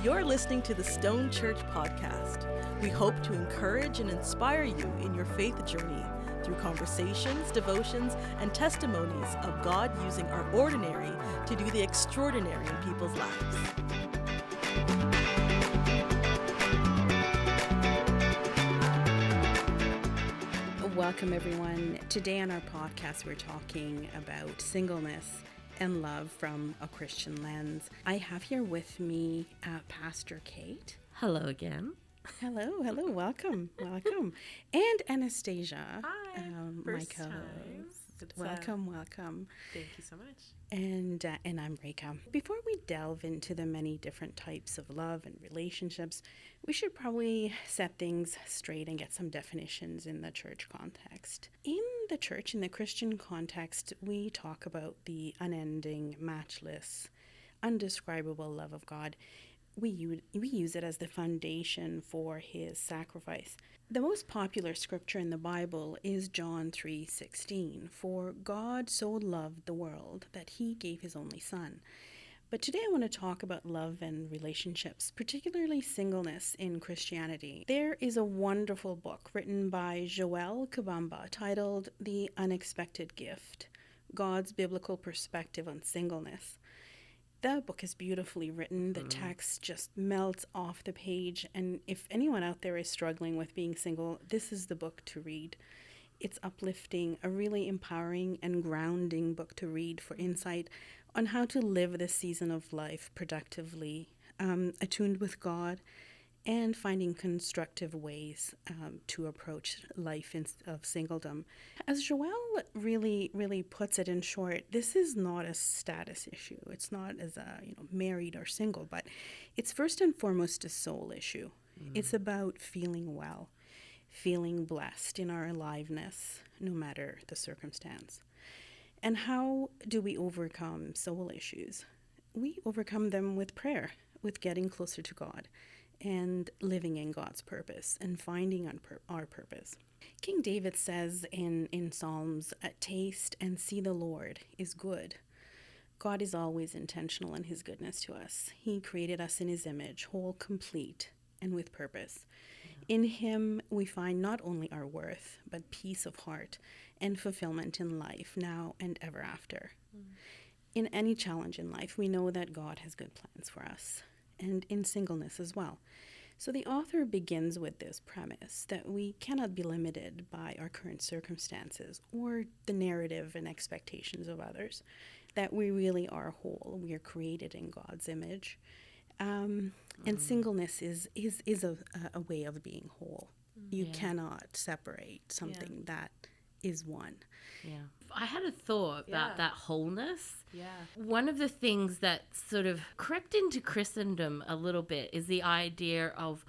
You're listening to the Stone Church podcast. We hope to encourage and inspire you in your faith journey through conversations, devotions, and testimonies of God using our ordinary to do the extraordinary in people's lives. Welcome, everyone. Today on our podcast, we're talking about singleness and love from a Christian lens. I have here with me Pastor Kate. Hello again. Hello, welcome. And Anastasia, Hi, my co-host. Welcome. Thank you so much. And I'm Reka. Before we delve into the many different types of love and relationships, we should probably set things straight and get some definitions in the church context. In the church, in the Christian context, we talk about the unending, matchless, undescribable love of God. We use it as the foundation for his sacrifice. The most popular scripture in the Bible is John 3:16. For God so loved the world that he gave his only son. But today I want to talk about love and relationships, particularly singleness in Christianity. There is a wonderful book written by Joel Kabamba titled The Unexpected Gift, God's Biblical Perspective on Singleness. The book is beautifully written. The text just melts off the page. And if anyone out there is struggling with being single, this is the book to read. It's uplifting, a really empowering and grounding book to read for insight on how to live this season of life productively, attuned with God, and finding constructive ways to approach life of singledom. As Joelle really puts it in short, this is not a status issue. It's not as married or single, but it's first and foremost a soul issue. It's about feeling well, feeling blessed in our aliveness, no matter the circumstance. And how do we overcome soul issues? We overcome them with prayer, with getting closer to God, and living in God's purpose and finding our purpose. King David says in Psalms, taste and see the Lord is good. God is always intentional in his goodness to us. He created us in his image, whole, complete, and with purpose. Yeah. In him, we find not only our worth, but peace of heart and fulfillment in life, now and ever after. In any challenge in life, we know that God has good plans for us, and in singleness as well. So the author begins with this premise that we cannot be limited by our current circumstances or the narrative and expectations of others, that we really are whole. We are created in God's image. And singleness is a way of being whole. You cannot separate something that is one. Yeah. I had a thought about that wholeness. Yeah. One of the things that sort of crept into Christendom a little bit is the idea of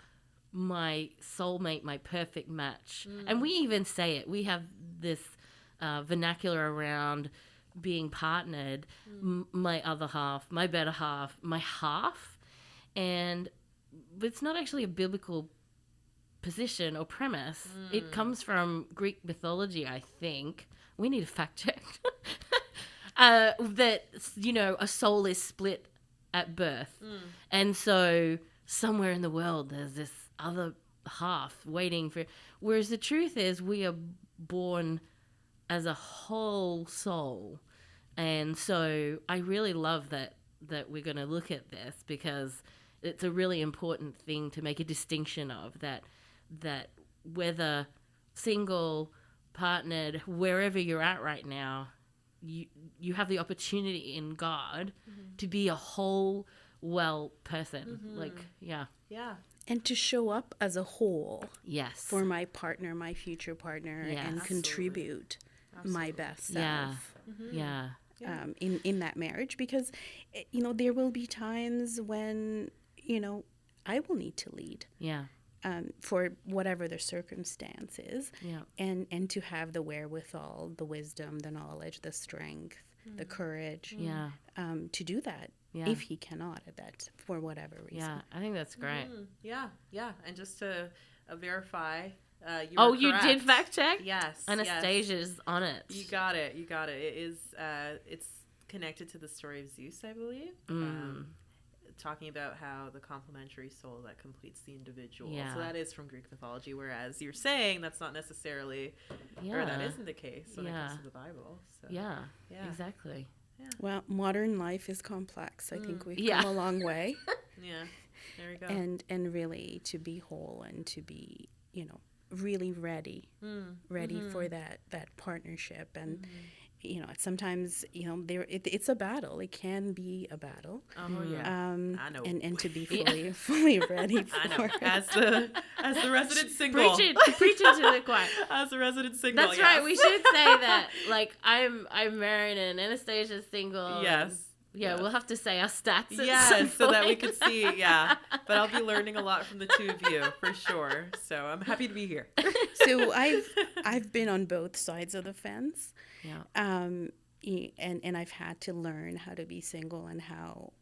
my soulmate, my perfect match. And we even say it. We have this vernacular around being partnered, my other half, my better half, my half. And it's not actually a biblical position or premise. It comes from Greek mythology, I think. We need a fact check. That, a soul is split at birth. And so somewhere in the world there's this other half waiting for... Whereas the truth is we are born as a whole soul. And so I really love that we're going to look at this, because it's a really important thing to make a distinction of, that whether single, partnered, wherever you're at right now, you have the opportunity in God to be a whole, well person. Yeah. And to show up as a whole. Yes. For my partner, my future partner, and contribute my best self. Yeah. In that marriage, because there will be times when I will need to lead. Yeah. For whatever the circumstance is, yeah. and to have the wherewithal, the wisdom, the knowledge, the strength, the courage, to do that if he cannot, for whatever reason. Yeah, I think that's great. Yeah. And just to verify, you did fact check? Yes. Anastasia's on it. You got it. It is. It's connected to the story of Zeus, I believe. talking about how the complementary soul that completes the individual. Yeah. So that is from Greek mythology, whereas you're saying that's not necessarily, Yeah. or that isn't the case when it Yeah. comes to the Bible. So Yeah. Yeah. Exactly. Well, modern life is complex. I think we've Yeah. come a long way. Yeah. There we go. And really to be whole and to be, really ready for that partnership. And sometimes it's a battle. It can be a battle. Oh yeah. I know. And to be fully ready for I know. it. As the resident single. Preaching to the choir. As a resident single. That's yes. right. We should say that. Like, I'm married and Anastasia's single. Yes. Yeah, Yes. we'll have to say our stats. at some Yes, so that we point. could see, yeah. But I'll be learning a lot from the two of you for sure. So I'm happy to be here. So I've been on both sides of the fence. Yeah. And I've had to learn how to be single and how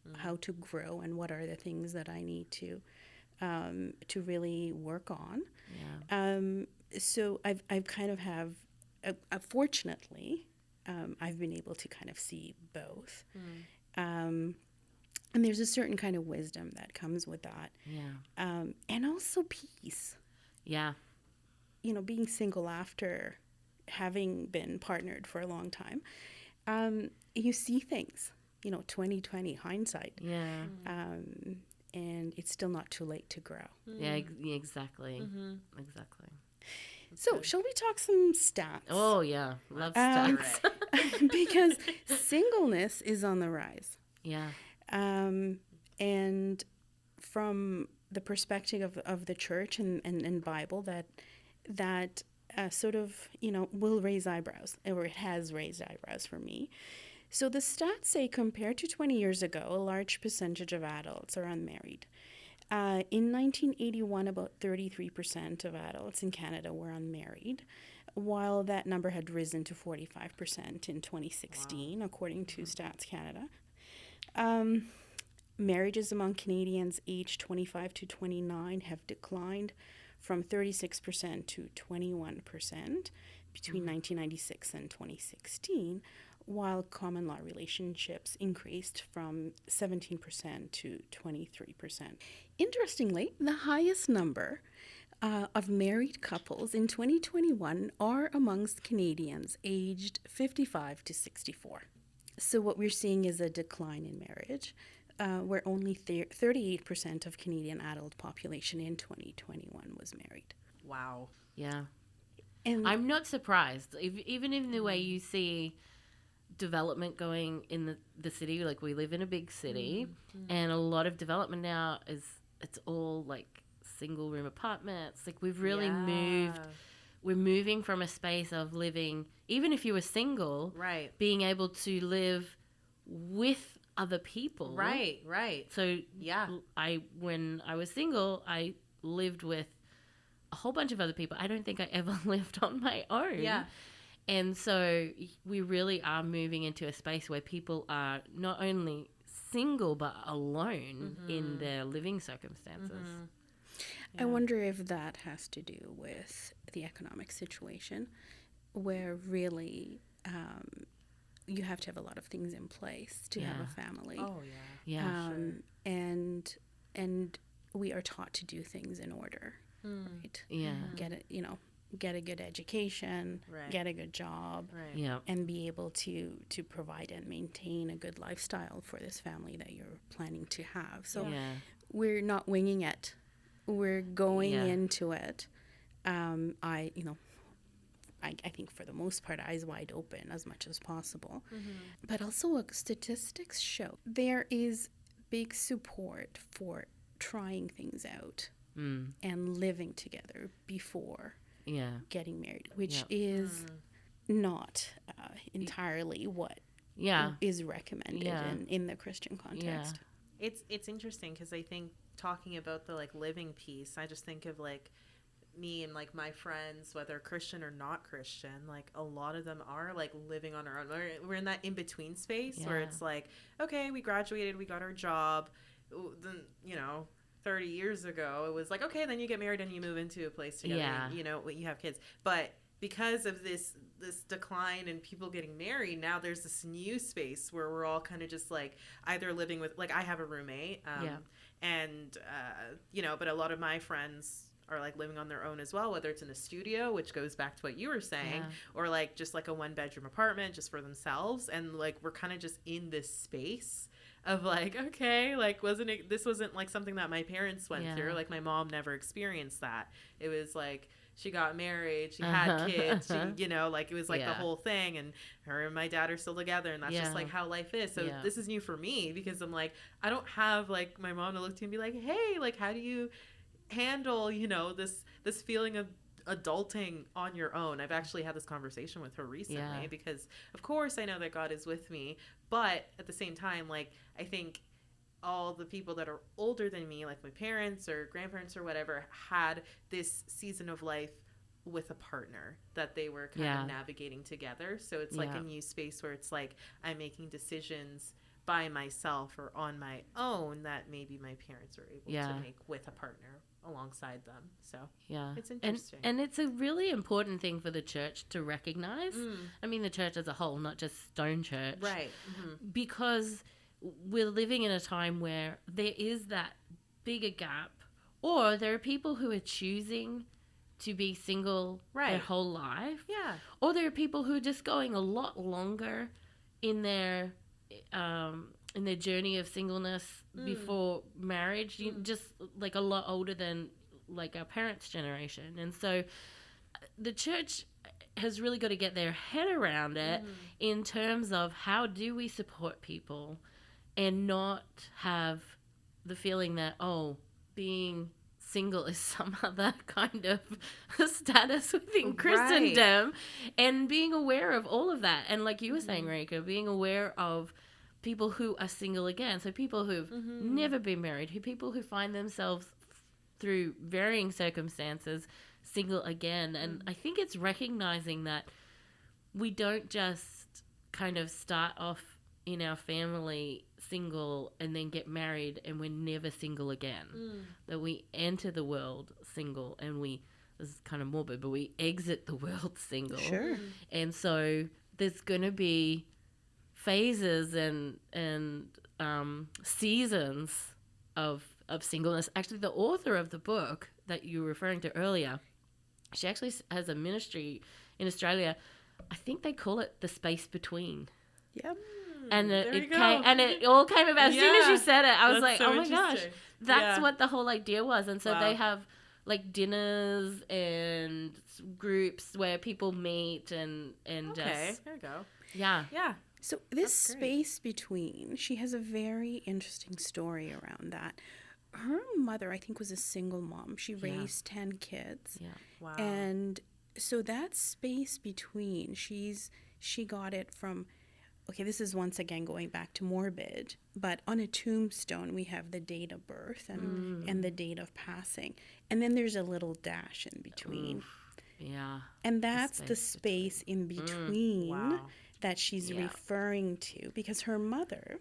to grow and what are the things that I need to really work on. Yeah. So I've kind of have, fortunately, I've been able to kind of see both. And there's a certain kind of wisdom that comes with that. Yeah. And also peace. Yeah. Being single after having been partnered for a long time, you see things, 2020 hindsight. Yeah. And it's still not too late to grow. Yeah, exactly. Exactly. So shall we talk some stats? Oh, yeah. Love Um, stats. Because singleness is on the rise. Yeah. And from the perspective of the church and Bible, that sort of, will raise eyebrows, or it has raised eyebrows for me. So the stats say compared to 20 years ago, a large percentage of adults are unmarried. In 1981, about 33% of adults in Canada were unmarried, while that number had risen to 45% in 2016, according to Stats Canada. Marriages among Canadians aged 25 to 29 have declined from 36% to 21% between 1996 and 2016, while common law relationships increased from 17% to 23%. Interestingly, the highest number of married couples in 2021 are amongst Canadians aged 55 to 64. So what we're seeing is a decline in marriage, where only 38% of Canadian adult population in 2021 was married. Wow. Yeah. And I'm not surprised. Even in the way you see development going in the city, like we live in a big city, and a lot of development now it's all like single room apartments. Like we've really we're moving from a space of living, even if you were single, Right. being able to live with other people. Right. So Yeah. when I was single, I lived with a whole bunch of other people. I don't think I ever lived on my own. Yeah. And so we really are moving into a space where people are not only single but alone in their living circumstances. I wonder if that has to do with the economic situation, where really you have to have a lot of things in place to have a family. Oh yeah. Yeah. And we are taught to do things in order, right? Yeah. Get a good education, Right. get a good job, Right. Yeah. and be able to provide and maintain a good lifestyle for this family that you're planning to have. So Yeah. we're not winging it. We're going Yeah. into it. I think for the most part, eyes wide open as much as possible. But also statistics show there is big support for trying things out and living together before Yeah. getting married, which Yeah. is not entirely what Yeah. is recommended Yeah. in the Christian context. It's interesting because I think talking about the like living piece, I just think of like me and like my friends, whether Christian or not Christian, like a lot of them are like living on our own. We're in that in between space where Yeah. it's like, okay, we graduated, we got our job, then 30 years ago it was like, okay, then you get married and you move into a place together, Yeah. you have kids. But because of this decline in people getting married, now there's this new space where we're all kind of just like either living with, like, I have a roommate, and but a lot of my friends are like living on their own as well, whether it's in a studio, which goes back to what you were saying, or like just like a 1-bedroom apartment just for themselves, and like we're kind of just in this space of like, okay, like this wasn't like something that my parents went through. Like my mom never experienced that. It was like she got married, she had kids, she, like it was like the whole thing, and her and my dad are still together, and that's just like how life is. So this is new for me, because I'm like, I don't have like my mom to look to and be like, hey, like how do you handle this feeling of adulting on your own? I've actually had this conversation with her recently, because of course I know that God is with me, but at the same time, like I think all the people that are older than me, like my parents or grandparents or whatever, had this season of life with a partner that they were kind of navigating together. So it's like a new space where it's like I'm making decisions by myself or on my own that maybe my parents were able to make with a partner alongside them. So it's interesting. And it's a really important thing for the church to recognize. I mean, the church as a whole, not just Stone Church. Right. Because we're living in a time where there is that bigger gap, or there are people who are choosing to be single their whole life. Yeah. Or there are people who are just going a lot longer in their journey of singleness before marriage, just like a lot older than like our parents' generation. And so the church has really got to get their head around it in terms of how do we support people and not have the feeling that, being single is some other kind of status within Christendom, and being aware of all of that. And like you were saying, Rika, being aware of people who are single again. So people who've never been married, people who find themselves through varying circumstances single again. And I think it's recognizing that we don't just kind of start off in our family single and then get married and we're never single again. That we enter the world single, and this is kind of morbid, but we exit the world single. Sure. And so there's going to be phases and seasons of singleness. Actually, the author of the book that you were referring to earlier, she actually has a ministry in Australia. I think they call it the space between. Yep. And it all came about as soon as you said it. I was like, so oh my gosh, that's what the whole idea was. And so they have like dinners and groups where people meet and just there you go. Yeah. So this space between, she has a very interesting story around that. Her mother, I think, was a single mom. She raised 10 kids. Yeah. Wow. And so that space between, she got it from, okay, this is once again going back to morbid, but on a tombstone we have the date of birth and the date of passing. And then there's a little dash in between. Yeah. And that's the space in between that she's referring to, because her mother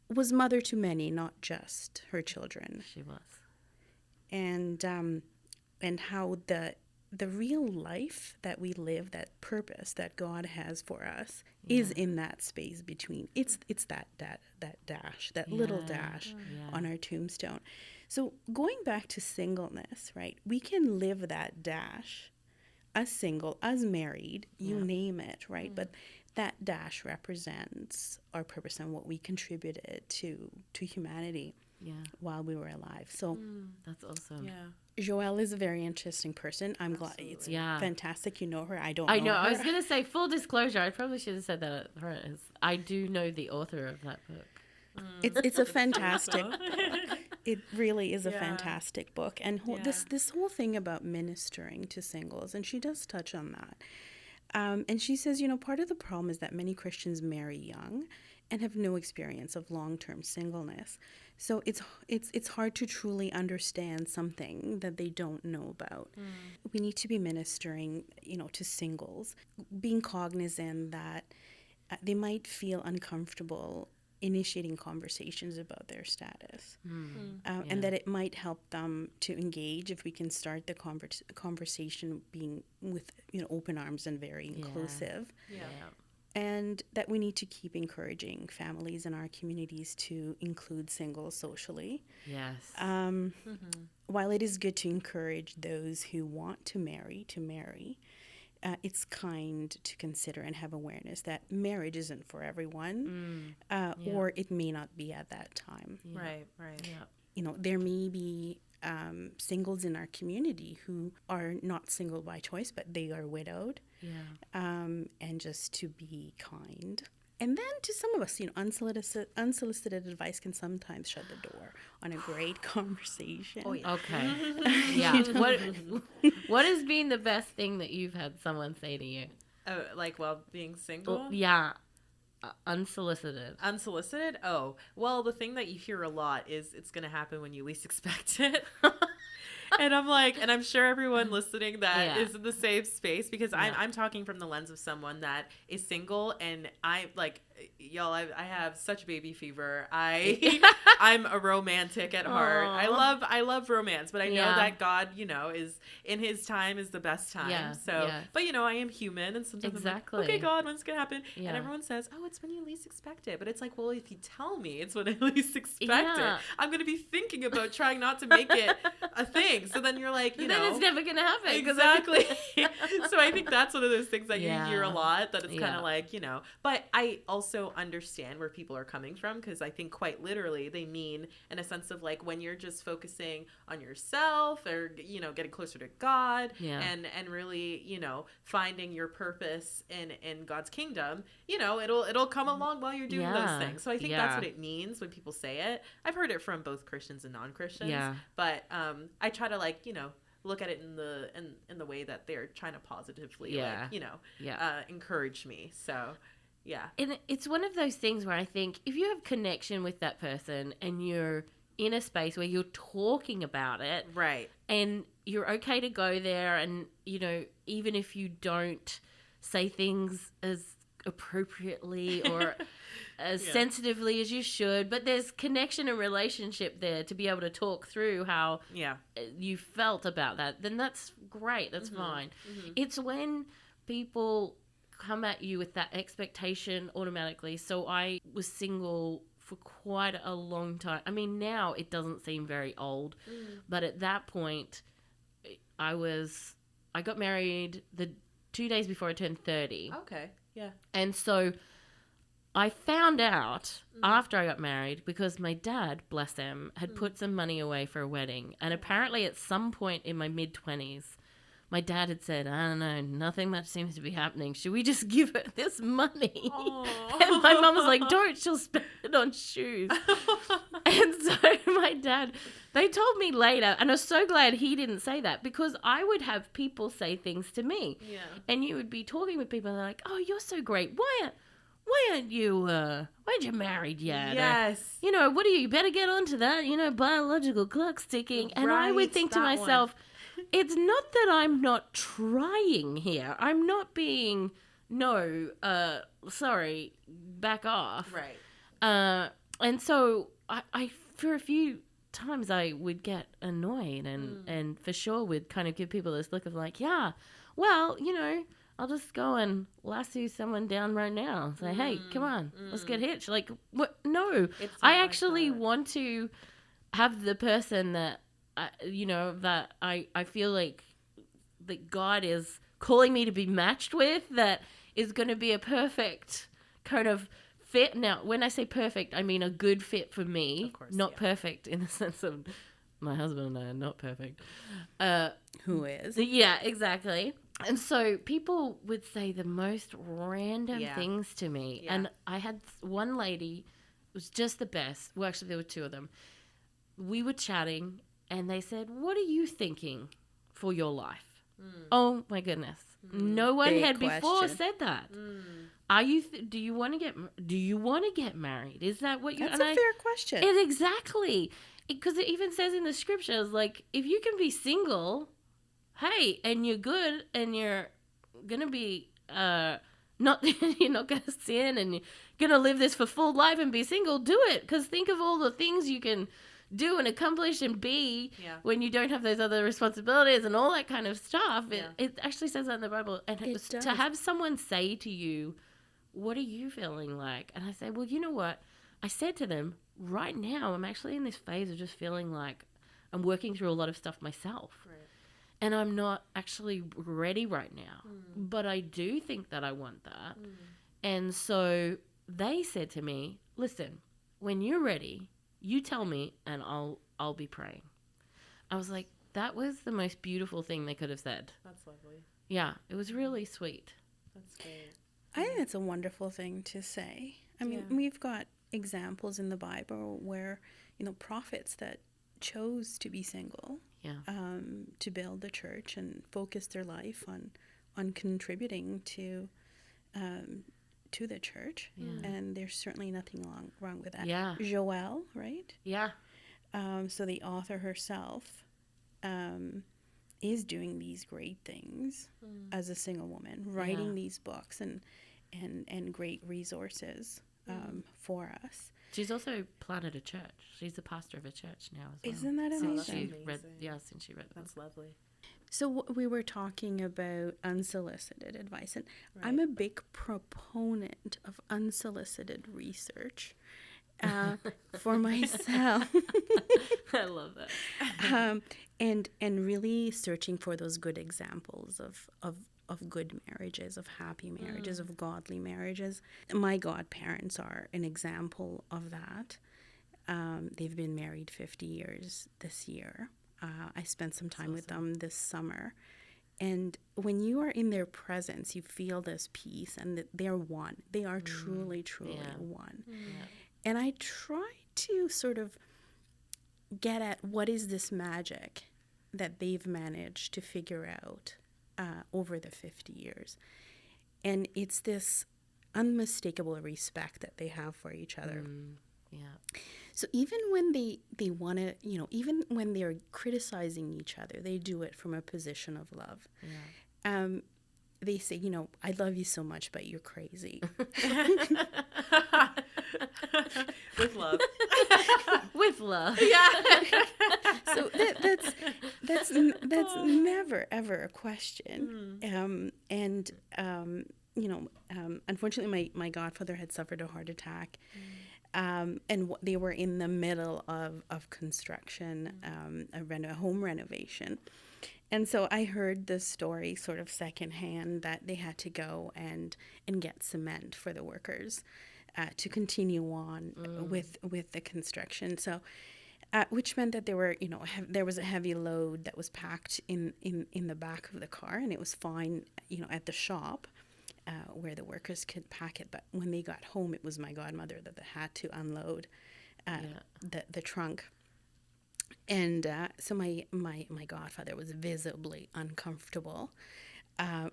was mother to many, not just her children. She was. And how the real life that we live, that purpose that God has for us, is in that space between. It's that dash, that little dash on our tombstone. So going back to singleness, right? We can live that dash as single, as married, you name it, right? But that dash represents our purpose and what we contributed to humanity while we were alive. So that's awesome. Yeah. Joelle is a very interesting person. I'm glad. It's fantastic you know her. I don't know her. I was going to say, full disclosure, I probably should have said that at front. I do know the author of that book. It's a fantastic book. It really is a fantastic book. And this whole thing about ministering to singles, and she does touch on that. And she says, part of the problem is that many Christians marry young and have no experience of long-term singleness. So it's hard to truly understand something that they don't know about. We need to be ministering, to singles, being cognizant that they might feel uncomfortable initiating conversations about their status. Yeah. And that it might help them to engage if we can start the conversation being with, open arms and very inclusive. Yeah. And that we need to keep encouraging families in our communities to include singles socially. Yes. While it is good to encourage those who want to marry, it's kind to consider and have awareness that marriage isn't for everyone, or it may not be at that time. Yeah. Right. Yeah. There may be singles in our community who are not single by choice, but they are widowed. Yeah. And just to be kind. And then to some of us, unsolicited advice can sometimes shut the door on a great conversation. Oh, yeah. Okay. Yeah. What has been the best thing that you've had someone say to you? Oh, like while being single? Well, yeah. Unsolicited. Unsolicited? Oh, well, the thing that you hear a lot is it's going to happen when you least expect it. And I'm like, and I'm sure everyone listening that is in the same space, because I'm talking from the lens of someone that is single, and I like, y'all, I have such baby fever. I'm a romantic at heart. I love romance, but I know that God, is in His time is the best time. Yeah. So, but I am human, and sometimes Exactly. I'm like, okay, God, when's it gonna happen? Yeah. And everyone says, oh, it's when you least expect it. But it's like, well, if you tell me it's when I least expect Yeah. it, I'm gonna be thinking about trying not to make it a thing. So then you're like, then it's never gonna happen. Exactly. So I think that's one of those things that you Yeah. hear a lot, that it's kind Yeah. of like, but I also understand where people are coming from, because I think quite literally they mean in a sense of like when you're just focusing on yourself, or, getting closer to God, and really, finding your purpose in God's kingdom, it'll come along while you're doing those things. So I think that's what it means when people say it. I've heard it from both Christians and non-Christians, but I try to look at it in the way that they're trying to positively encourage me. So And it's one of those things where I think if you have connection with that person and you're in a space where you're talking about it, right, and you're okay to go there, and even if you don't say things as appropriately or as sensitively as you should, but there's connection and relationship there to be able to talk through how you felt about that, then that's great. That's fine. It's when people come at you with that expectation automatically. So I was single for quite a long time. I mean, now it doesn't seem very old, but at that point I got married the 2 days before I turned 30. Okay. Yeah. And so I found out after I got married, because my dad, bless him, had put some money away for a wedding. And apparently at some point in my mid-20s, my dad had said, I don't know, nothing much seems to be happening. Should we just give her this money? And my mum was like, don't, she'll spend it on shoes. And so my dad, they told me later, and I was so glad he didn't say that, because I would have people say things to me. Yeah. And you would be talking with people, and they're like, oh, you're so great. Why aren't you, why aren't you married yet? Yes. Or, what are you better get onto that, biological clock's ticking. And I would think to myself, it's not that I'm not trying here. I'm not being, sorry, back off. Right. And so I for a few times I would get annoyed and for sure would kind of give people this look of like, yeah, well, I'll just go and lasso someone down right now and say, hey, come on, let's get hitched. Like, what? No, I actually want to have the person that, that I feel like that God is calling me to be matched with, that is going to be a perfect kind of fit. Now, when I say perfect, I mean a good fit for me, of course, not perfect in the sense of my husband and I are not perfect. Who is? Yeah, exactly. And so people would say the most random things to me. Yeah. And I had one lady, it was just the best. Well, actually, there were two of them. We were chatting, and they said, what are you thinking for your life? Oh, my goodness. No one Big had before question. said that. Are you? Do you want to get married? Is that what you? That's a fair question. Exactly. Because it even says in the scriptures, like, if you can be single, hey, and you're good, and you're gonna be not you're not gonna sin, and gonna live this for full life and be single, do it. Because think of all the things you can do and accomplish and be when you don't have those other responsibilities and all that kind of stuff. It actually says that in the Bible. And to have someone say to you, what are you feeling like? And I say, well, you know what? I said to them, right now, I'm actually in this phase of just feeling like I'm working through a lot of stuff myself. Right. And I'm not actually ready right now. But I do think that I want that. And so they said to me, listen, when you're ready, you tell me and I'll be praying. I was like, that was the most beautiful thing they could have said. That's lovely. Yeah, it was really sweet. That's great. I think it's a wonderful thing to say. I mean, we've got examples in the Bible where, prophets that chose to be single, to build the church and focus their life on contributing to the church. And there's certainly nothing wrong with that. Yeah. Joelle, right? Yeah. So the author herself is doing these great things as a single woman, writing these books and great resources for us. She's also planted a church. She's the pastor of a church now as well. Isn't that amazing? Since she read the That's book. lovely. So we were talking about unsolicited advice, and I'm a big proponent of unsolicited research for myself. I love that. And really searching for those good examples of good marriages, of happy marriages, of godly marriages. My godparents are an example of that. They've been married 50 years this year. I spent some time with them this summer. And when you are in their presence, you feel this peace and that they're one. They are truly, truly one. And I try to sort of get at what is this magic that they've managed to figure out over the 50 years. And it's this unmistakable respect that they have for each other. So even when they want to, even when they're criticizing each other, they do it from a position of love. They say, I love you so much, but you're crazy. With love. With love. Yeah. So that's never ever a question. Unfortunately, my godfather had suffered a heart attack. And they were in the middle of construction, a home renovation. And so I heard this story sort of secondhand that they had to go and get cement for the workers to continue on with the construction. So, which meant that there were, there was a heavy load that was packed in the back of the car, and it was fine, at the shop. Where the workers could pack it, but when they got home, it was my godmother that had to unload the trunk, and so my godfather was visibly uncomfortable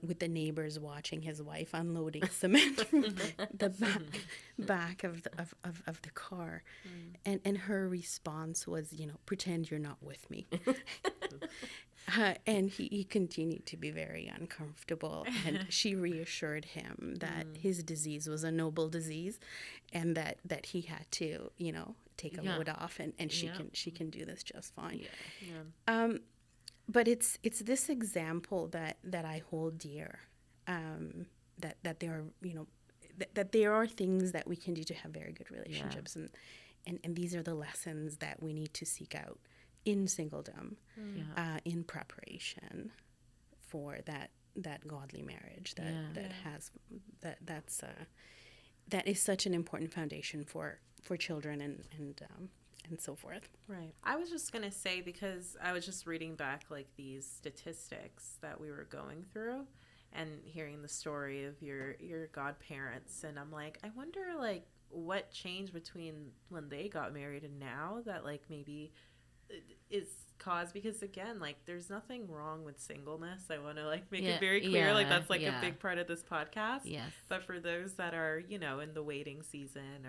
with the neighbors watching his wife unloading cement from the back of the car, and her response was, pretend you're not with me. And he continued to be very uncomfortable, and she reassured him that his disease was a noble disease, and that he had to, take a load off, and she can do this just fine. But it's this example that I hold dear, that there are, that there are things that we can do to have very good relationships, and these are the lessons that we need to seek out in singledom, in preparation for that godly marriage that is such an important foundation for children and so forth. Right. I was just going to say, because I was just reading back like these statistics that we were going through and hearing the story of your godparents, and I'm like, I wonder like what changed between when they got married and now that like maybe is caused, because again, like there's nothing wrong with singleness. I want to like make it very clear, like that's like a big part of this podcast. Yes. But for those that are, in the waiting season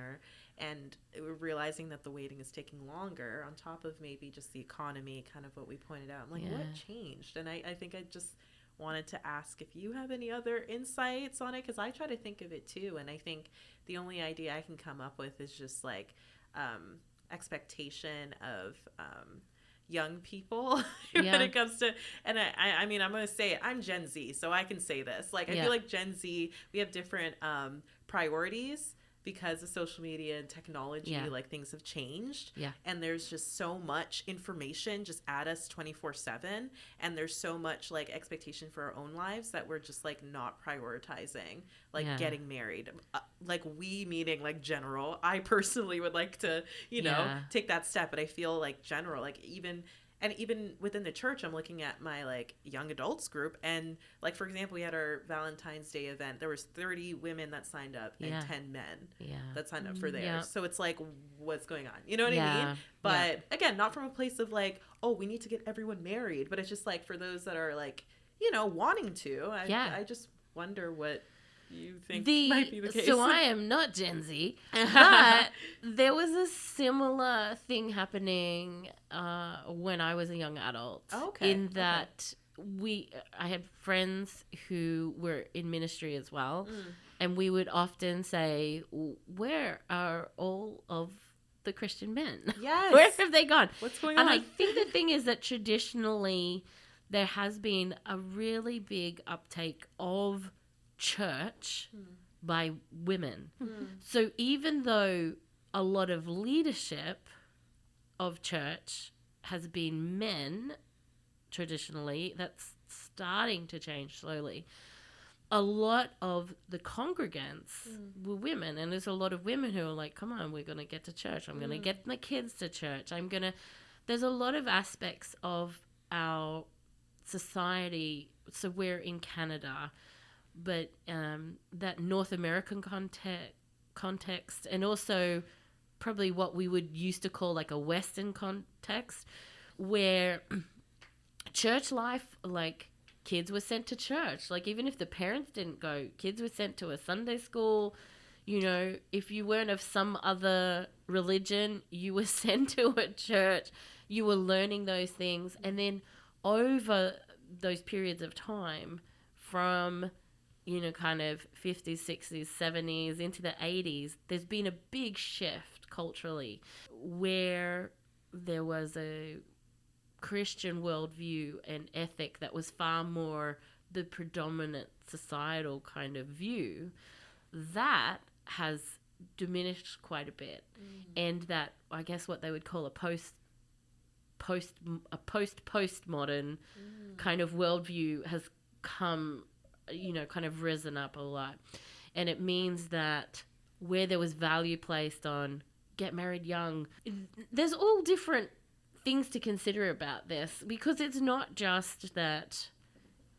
and realizing that the waiting is taking longer on top of maybe just the economy, kind of what we pointed out, I'm like, what changed? And I think I just wanted to ask if you have any other insights on it, because I try to think of it too, and I think the only idea I can come up with is just like expectation of young people when it comes to, and I mean, I'm going to say it, I'm Gen Z, so I can say this. Like, I feel like Gen Z, we have different priorities because of social media and technology, like things have changed. Yeah. And there's just so much information just at us 24/7. And there's so much like expectation for our own lives that we're just like not prioritizing, like getting married. Like we meaning like general. I personally would like to, you know, take that step. But I feel like general, like even within the church, I'm looking at my like young adults group, and like for example, we had our Valentine's Day event. There was 30 women that signed up and 10 men that signed up for theirs. So it's like, what's going on? You know what I mean? But again, not from a place of like, oh, we need to get everyone married, but it's just like for those that are like, you know, wanting to. I just wonder what you think might be the case. So I am not Gen Z, but there was a similar thing happening when I was a young adult. Okay. In that I had friends who were in ministry as well, and we would often say, "Where are all of the Christian men? Yes. Where have they gone? What's going on?" And I think the thing is that traditionally there has been a really big uptake of church by women. So even though a lot of leadership of church has been men traditionally, that's starting to change slowly. A lot of the congregants were women, and there's a lot of women who are like, come on, we're going to get to church. I'm going to get my kids to church. There's a lot of aspects of our society. So we're in Canada, but that North American context, and also probably what we would used to call like a Western context, where church life, like kids were sent to church. Like even if the parents didn't go, kids were sent to a Sunday school. You know, if you weren't of some other religion, you were sent to a church. You were learning those things. And then over those periods of time from, you know, kind of 50s, 60s, 70s into the 80s, there's been a big shift culturally where there was a Christian worldview and ethic that was far more the predominant societal kind of view. That has diminished quite a bit. And that, I guess what they would call a postmodern kind of worldview has come, you know, kind of risen up a lot. And it means that where there was value placed on get married young, there's all different things to consider about this, because it's not just that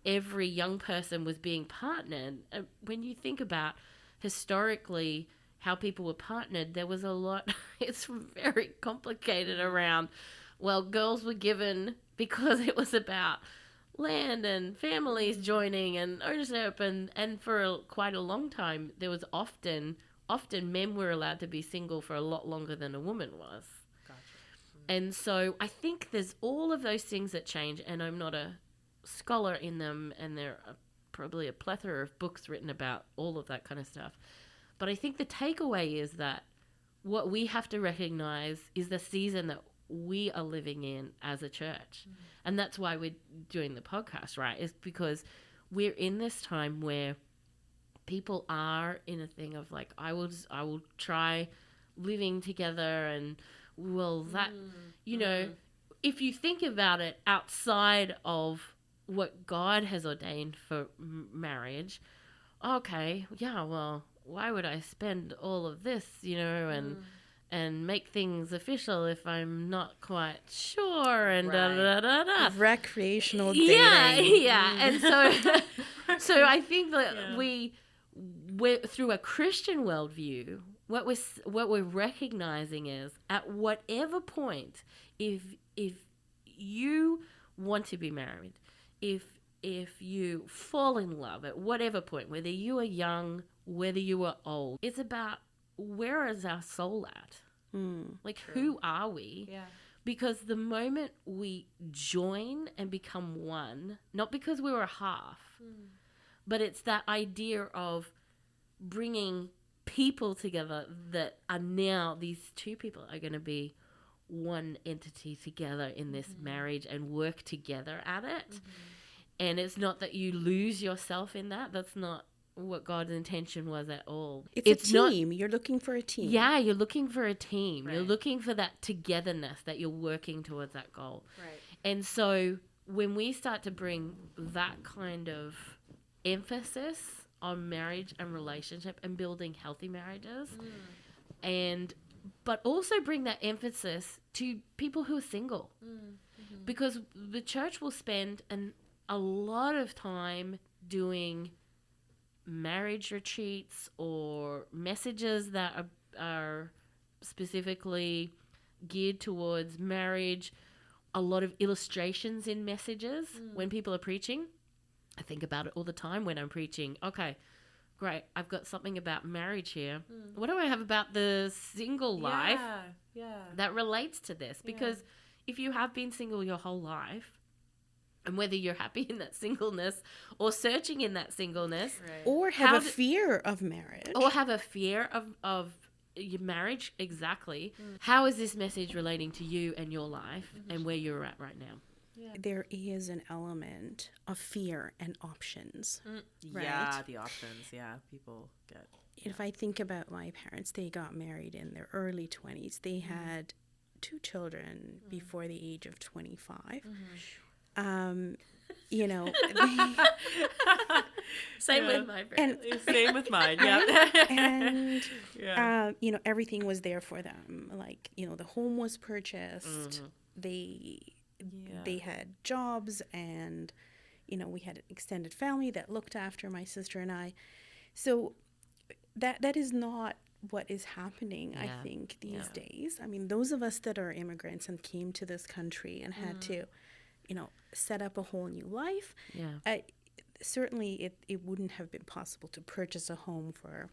every young person was being partnered. When you think about historically how people were partnered, there was a lot, it's very complicated around, well, girls were given because it was about land and families joining and ownership, and for quite a long time there was often men were allowed to be single for a lot longer than a woman was. Gotcha. And so I think there's all of those things that change, and I'm not a scholar in them, and there are probably a plethora of books written about all of that kind of stuff. But I think the takeaway is that what we have to recognize is the season that we are living in as a church. And that's why we're doing the podcast, right? Is because we're in this time where people are in a thing of like, I will try living together, and you know, if you think about it outside of what God has ordained for marriage, okay, yeah, well, why would I spend all of this, you know, and make things official if I'm not quite sure, and recreational dating. Yeah. And so I think that we're through a Christian worldview, what we're recognizing is at whatever point, if you want to be married, if you fall in love at whatever point, whether you are young, whether you are old, it's about where is our soul at? Like, who are we? Yeah. Because the moment we join and become one, not because we were a half, but it's that idea of bringing people together that are now, these two people are going to be one entity together in this marriage and work together at it. And it's not that you lose yourself in that. That's not what God's intention was at all. It's a team. You're looking for a team. Yeah, you're looking for a team. You're Right. looking for that togetherness, that you're working towards that goal. Right. And so when we start to bring that kind of emphasis on marriage and relationship and building healthy marriages, but also bring that emphasis to people who are single, because the church will spend a lot of time doing marriage retreats or messages that are specifically geared towards marriage, a lot of illustrations in messages when people are preaching. I think about it all the time when I'm preaching. Okay, great, I've got something about marriage here. What do I have about the single life that relates to this? Because if you have been single your whole life, and whether you're happy in that singleness or searching in that singleness, Or have a fear of marriage. or have a fear of your marriage, exactly. How is this message relating to you and your life and where you're at right now? There is an element of fear and options. Yeah, the options. Yeah, people get. If I think about my parents, they got married in their early 20s. They had 2 children before the age of 25. You know, Same with my friends. Same with mine. Yeah. and you know, everything was there for them. Like, you know, the home was purchased. They had jobs, and you know, we had an extended family that looked after my sister and I. So that is not what is happening, I think, these days. I mean, those of us that are immigrants and came to this country and had to, you know, set up a whole new life. Certainly it wouldn't have been possible to purchase a home for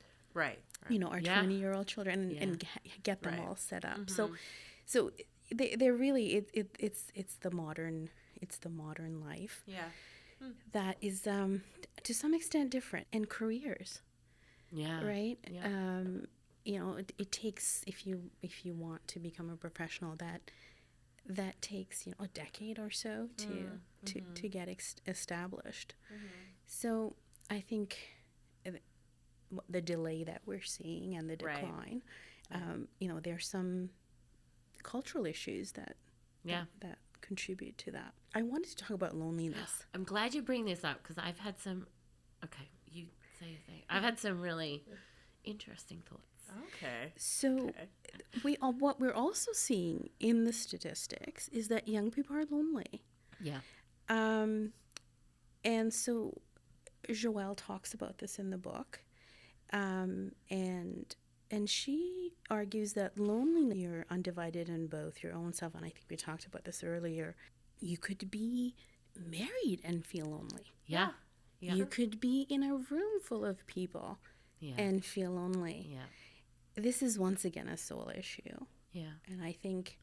you know, our 20-year-old children and get them all set up. So they're really it's the modern life that is to some extent different, and careers, right? You know, it takes, if you want to become a professional, that takes, you know, a decade or so to get established. So I think the delay that we're seeing and the decline, you know, there's some cultural issues that contribute to that. I wanted to talk about loneliness. I'm glad you bring this up, because I've had some. Okay, you say your thing. I've had some really interesting thoughts. Okay. So what we're also seeing in the statistics is that young people are lonely. Yeah. And so Joelle talks about this in the book. And she argues that loneliness, you're undivided in both your own self, and I think we talked about this earlier. You could be married and feel lonely. Yeah. You could be in a room full of people and feel lonely. Yeah. This is once again a soul issue. Yeah. And I think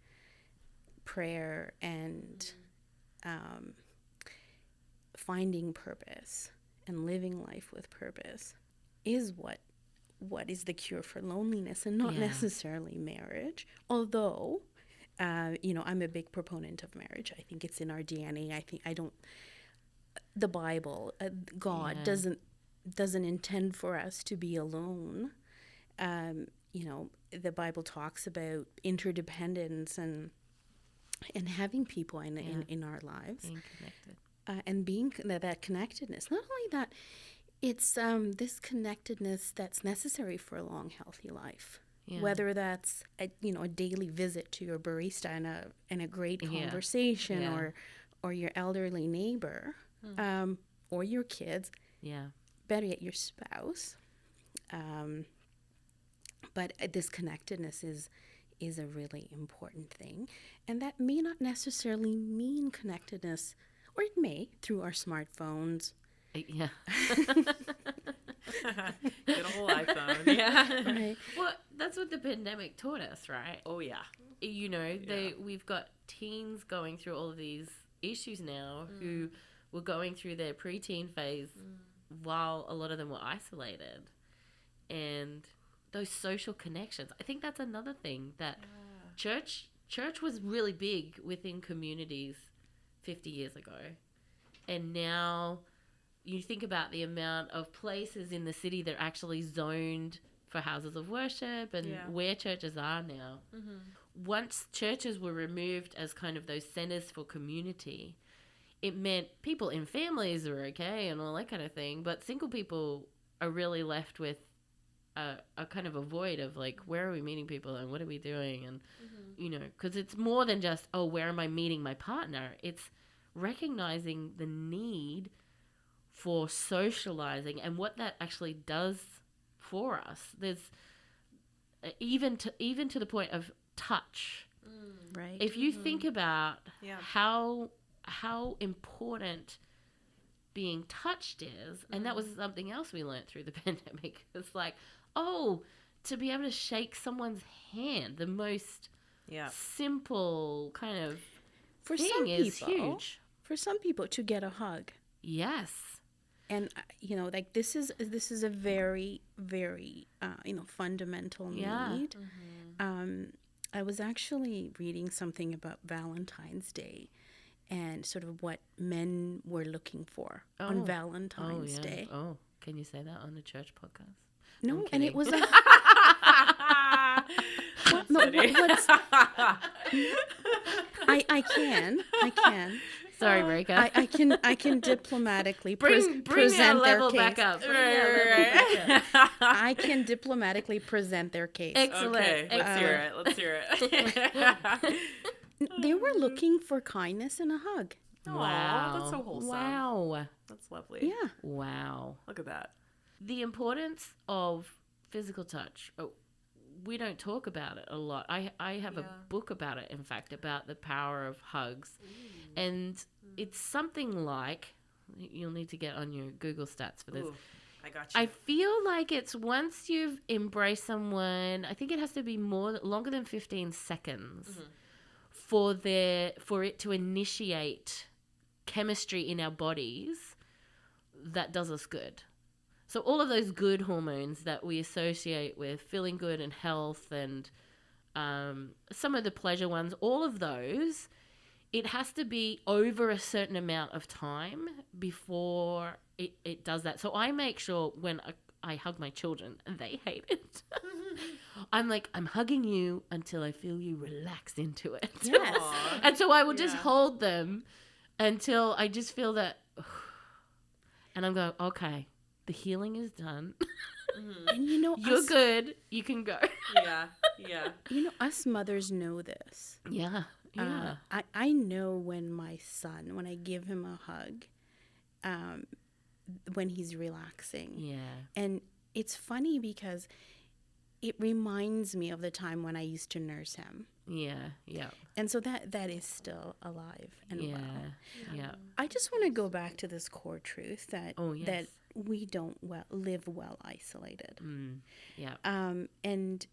prayer and finding purpose and living life with purpose is what is the cure for loneliness, and not necessarily marriage. Although, you know, I'm a big proponent of marriage. I think it's in our DNA. The Bible, God doesn't intend for us to be alone. You know, the Bible talks about interdependence and having people in our lives. Being connected. And being that connectedness. Not only that, it's this connectedness that's necessary for a long, healthy life. Yeah. Whether that's a daily visit to your barista and a great conversation, or your elderly neighbor, or your kids. Yeah. Better yet, your spouse. But this connectedness is a really important thing, and that may not necessarily mean connectedness, or it may, through our smartphones. Yeah. Get a whole iPhone. Yeah. Right. Well, that's what the pandemic taught us, right? Oh yeah. You know, we've got teens going through all of these issues now who were going through their preteen phase while a lot of them were isolated. And those social connections. I think that's another thing that church was really big within communities 50 years ago. And now you think about the amount of places in the city that are actually zoned for houses of worship and where churches are now. Once churches were removed as kind of those centers for community, it meant people in families are okay and all that kind of thing, but single people are really left with a kind of a void of like, where are we meeting people and what are we doing? And, you know, because it's more than just, oh, where am I meeting my partner? It's recognizing the need for socializing and what that actually does for us. There's even to the point of touch. Right. If you think about how important being touched is, and that was something else we learned through the pandemic. It's like, oh, to be able to shake someone's hand, the most simple kind of For thing some is people, huge. For some people, to get a hug. Yes. And you know, like this is a very, very fundamental need. I was actually reading something about Valentine's Day and sort of what men were looking for on Valentine's Day. Oh, can you say that on the church podcast? No, and it was what's I can. Sorry, Rika. I can diplomatically bring present our their level case. back up. I can diplomatically present their case. Excellent. Okay, let's hear it. They were looking for kindness and a hug. Wow. That's so wholesome. Wow. That's lovely. Yeah. Wow. Look at that. The importance of physical touch. Oh, we don't talk about it a lot. I have a book about it, in fact, about the power of hugs. And it's something like, you'll need to get on your Google stats for this. Ooh, I got you. I feel like it's once you've embraced someone, I think it has to be longer than 15 seconds for it to initiate chemistry in our bodies that does us good. So all of those good hormones that we associate with feeling good and health and some of the pleasure ones, all of those, it has to be over a certain amount of time before it does that. So I make sure when I hug my children, and they hate it, I'm like, I'm hugging you until I feel you relax into it. Yes. And so I will just hold them until I just feel that, and I'm going, okay, the healing is done. And you know, You're good. You can go. Yeah. You know, us mothers know this. Yeah. Yeah. I know when I give him a hug, when he's relaxing. Yeah. And it's funny because it reminds me of the time when I used to nurse him. Yeah. Yeah. And so that is still alive and well. Yeah. I just want to go back to this core truth that that Yes. we don't live well isolated. Yeah. And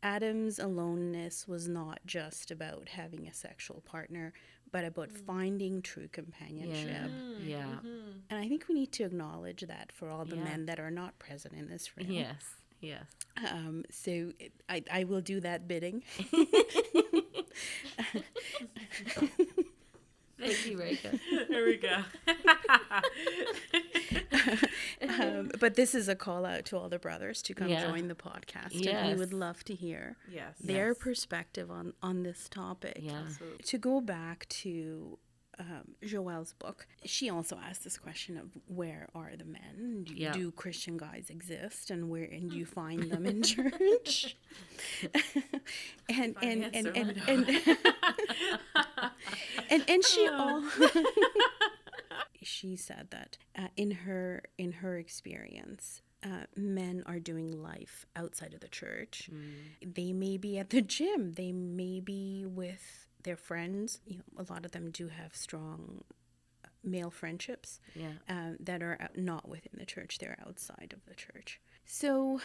Adam's aloneness was not just about having a sexual partner, but about finding true companionship. Yeah. And I think we need to acknowledge that for all the men that are not present in this room. Yes. Yes. So I will do that bidding. Thank you, Rika. There we go. But this is a call out to all the brothers to come join the podcast. And Yes. we would love to hear Yes. their perspective on this topic. Yeah. Absolutely. To go back to Joelle's book, she also asked this question of where are the men? Do Christian guys exist, and where do you find them in church? and she she said that in her experience, men are doing life outside of the church. They may be at the gym. They may be with their friends. You know, a lot of them do have strong male friendships that are not within the church. They're outside of the church. So,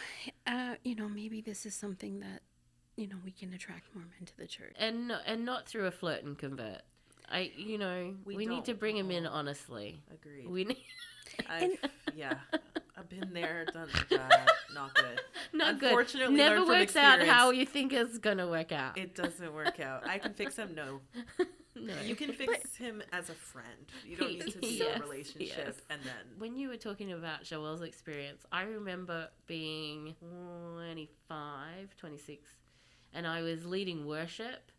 maybe this is something that, we can attract more men to the church. And not through a flirt and convert. We need to bring him in honestly. Agreed. We need. I've been there, done that. Not good. Not good. Unfortunately, Never learned from works out experience. how you think it's gonna work out. It doesn't work out. I can fix him. No. No. You can fix him as a friend. You don't need to be Yes, in a relationship yes. and then. When you were talking about Joelle's experience, I remember being 25, 26, and I was leading worship,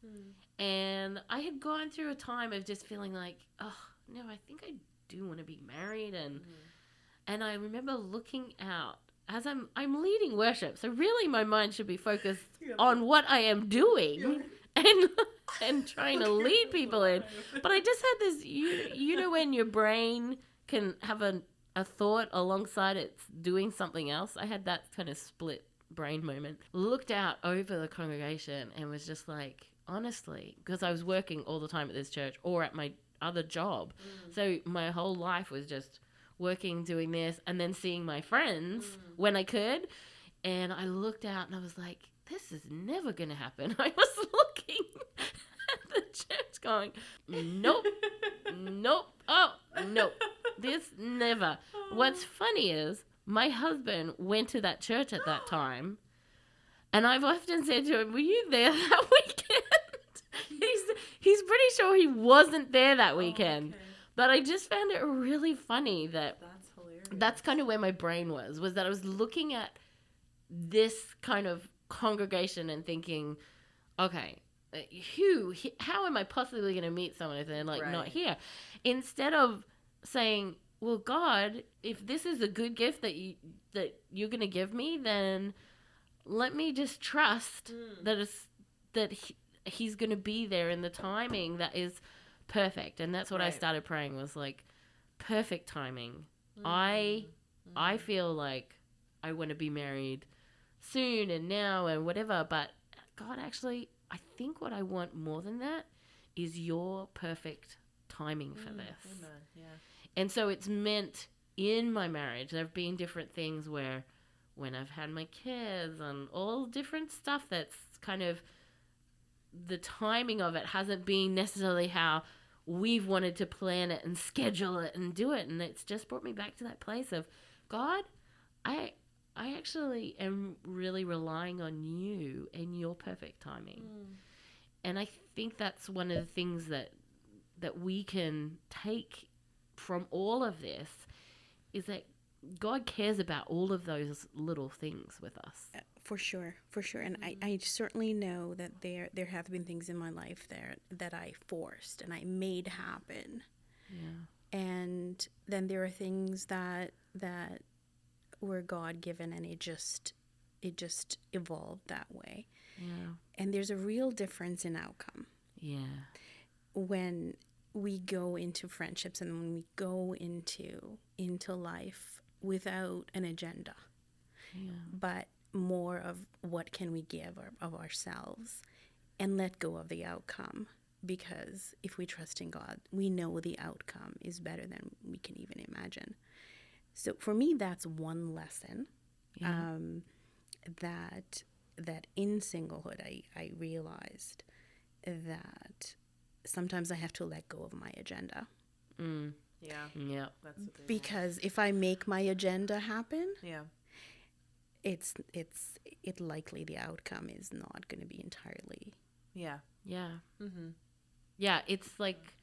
and I had gone through a time of just feeling like, oh, no, I think I do want to be married, and I remember looking out as I'm leading worship, so really my mind should be focused on what I am doing and trying to lead people in. But I just had this, you know when your brain can have a thought alongside it's doing something else? I had that kind of split brain moment. Looked out over the congregation and was just like, honestly, because I was working all the time at this church or at my other job. So my whole life was just working, doing this, and then seeing my friends when I could. And I looked out and I was like, this is never going to happen. I was looking at the church going, nope, oh, nope, this never. What's funny is my husband went to that church at that time, and I've often said to him, were you there that weekend? He's pretty sure he wasn't there that weekend. Okay. But I just found it really funny that That's hilarious. that's kind of where my brain was that I was looking at this kind of congregation and thinking, okay, how am I possibly going to meet someone if they're like not here? Instead of saying, well, God, if this is a good gift that you're going to give me, then let me just trust that he's going to be there in the timing that is perfect. And that's what I started praying, was like perfect timing. I feel like I want to be married soon and now and whatever, but God, actually, I think what I want more than that is your perfect timing for this. Amen. Yeah. And so it's meant in my marriage, there have been different things where when I've had my kids and all different stuff that's kind of the timing of it hasn't been necessarily how we've wanted to plan it and schedule it and do it. And it's just brought me back to that place of, God, I actually am really relying on you and your perfect timing. And I think that's one of the things that we can take from all of this, is that God cares about all of those little things with us. For sure. And I certainly know that there have been things in my life there that I forced and I made happen. Yeah. And then there are things that were God-given, and it just evolved that way. Yeah. And there's a real difference in outcome. Yeah. When we go into friendships and when we go into life without an agenda, but more of what can we give of ourselves, and let go of the outcome, because if we trust in God, we know the outcome is better than we can even imagine. So for me, that's one lesson, that in singlehood I realized that sometimes I have to let go of my agenda. Yeah. That's a big Because if I make my agenda happen, one. it's likely the outcome is not going to be entirely. Yeah. Yeah. Yeah, it's like,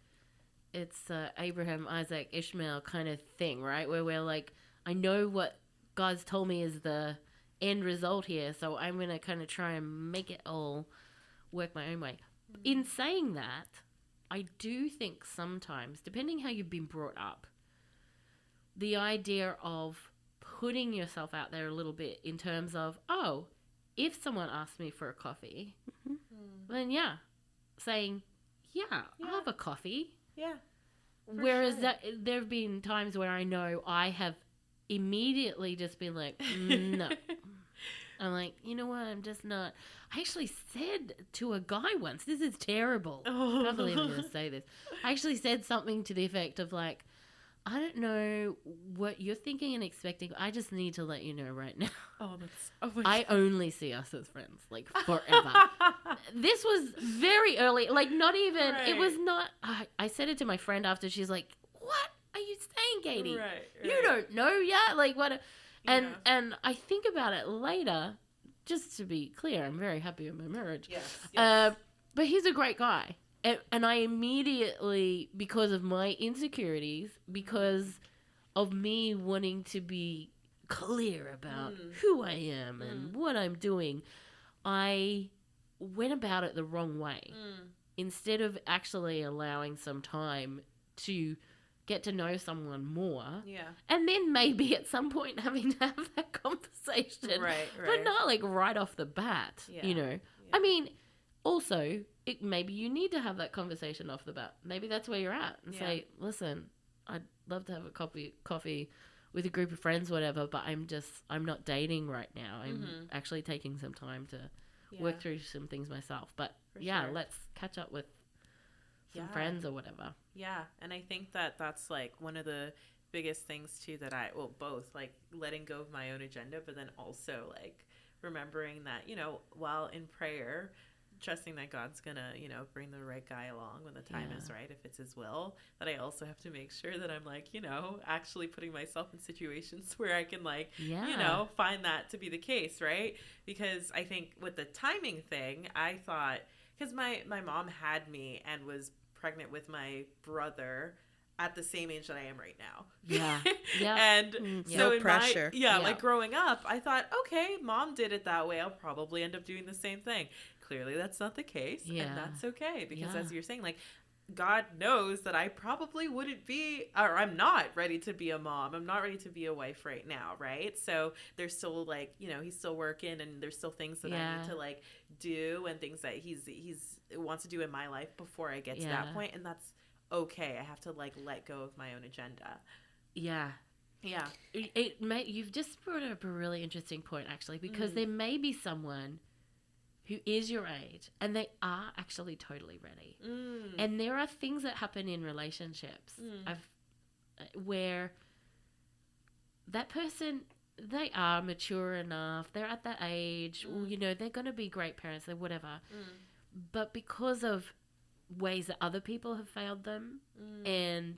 it's Abraham, Isaac, Ishmael kind of thing, right? Where we're like, I know what God's told me is the end result here, so I'm going to kind of try and make it all work my own way. In saying that, I do think sometimes, depending how you've been brought up, the idea of putting yourself out there a little bit in terms of, oh, if someone asks me for a coffee, then saying, I'll have a coffee. Yeah. Whereas there have been times where I know I have immediately just been like, no. I'm like, you know what, I'm just not. I actually said to a guy once, this is terrible. I can't believe I'm going to say this. I actually said something to the effect of like, I don't know what you're thinking and expecting. I just need to let you know right now. Oh, I only see us as friends, like forever. This was very early, like not even, it was not, I said it to my friend after, she's like, what are you saying, Katie? Right. You don't know yet? Like what? And I think about it later, just to be clear, I'm very happy in my marriage. Yes. But he's a great guy. And I immediately, because of my insecurities, because of me wanting to be clear about who I am and what I'm doing, I went about it the wrong way. Instead of actually allowing some time to get to know someone more. Yeah. And then maybe at some point having to have that conversation. Right. But not like right off the bat, you know. Yeah. I mean, also, maybe you need to have that conversation off the bat. Maybe that's where you're at. And say, listen, I'd love to have a coffee with a group of friends, whatever, but I'm not dating right now. I'm actually taking some time to work through some things myself. But sure. Let's catch up with some friends or whatever. Yeah. And I think that that's like one of the biggest things too that both like letting go of my own agenda, but then also like remembering that, you know, while in prayer, trusting that God's gonna, you know, bring the right guy along when the time is right, if it's his will, that I also have to make sure that I'm like, you know, actually putting myself in situations where I can like, you know, find that to be the case, right? Because I think with the timing thing, I thought, because my mom had me and was pregnant with my brother at the same age that I am right now. Yeah. And so no in pressure. Like growing up, I thought, okay, mom did it that way. I'll probably end up doing the same thing. Clearly that's not the case. And that's okay. Because as you're saying, like, God knows that I probably wouldn't be, or I'm not ready to be a mom. I'm not ready to be a wife right now, right? So there's still like, you know, he's still working and there's still things that I need to like do and things that he's wants to do in my life before I get to that point. And that's okay. I have to like let go of my own agenda. Yeah. You've just brought up a really interesting point actually, because there may be someone who is your age and they are actually totally ready. And there are things that happen in relationships where that person, they are mature enough, they're at that age, you know, they're going to be great parents or whatever. But because of ways that other people have failed them and,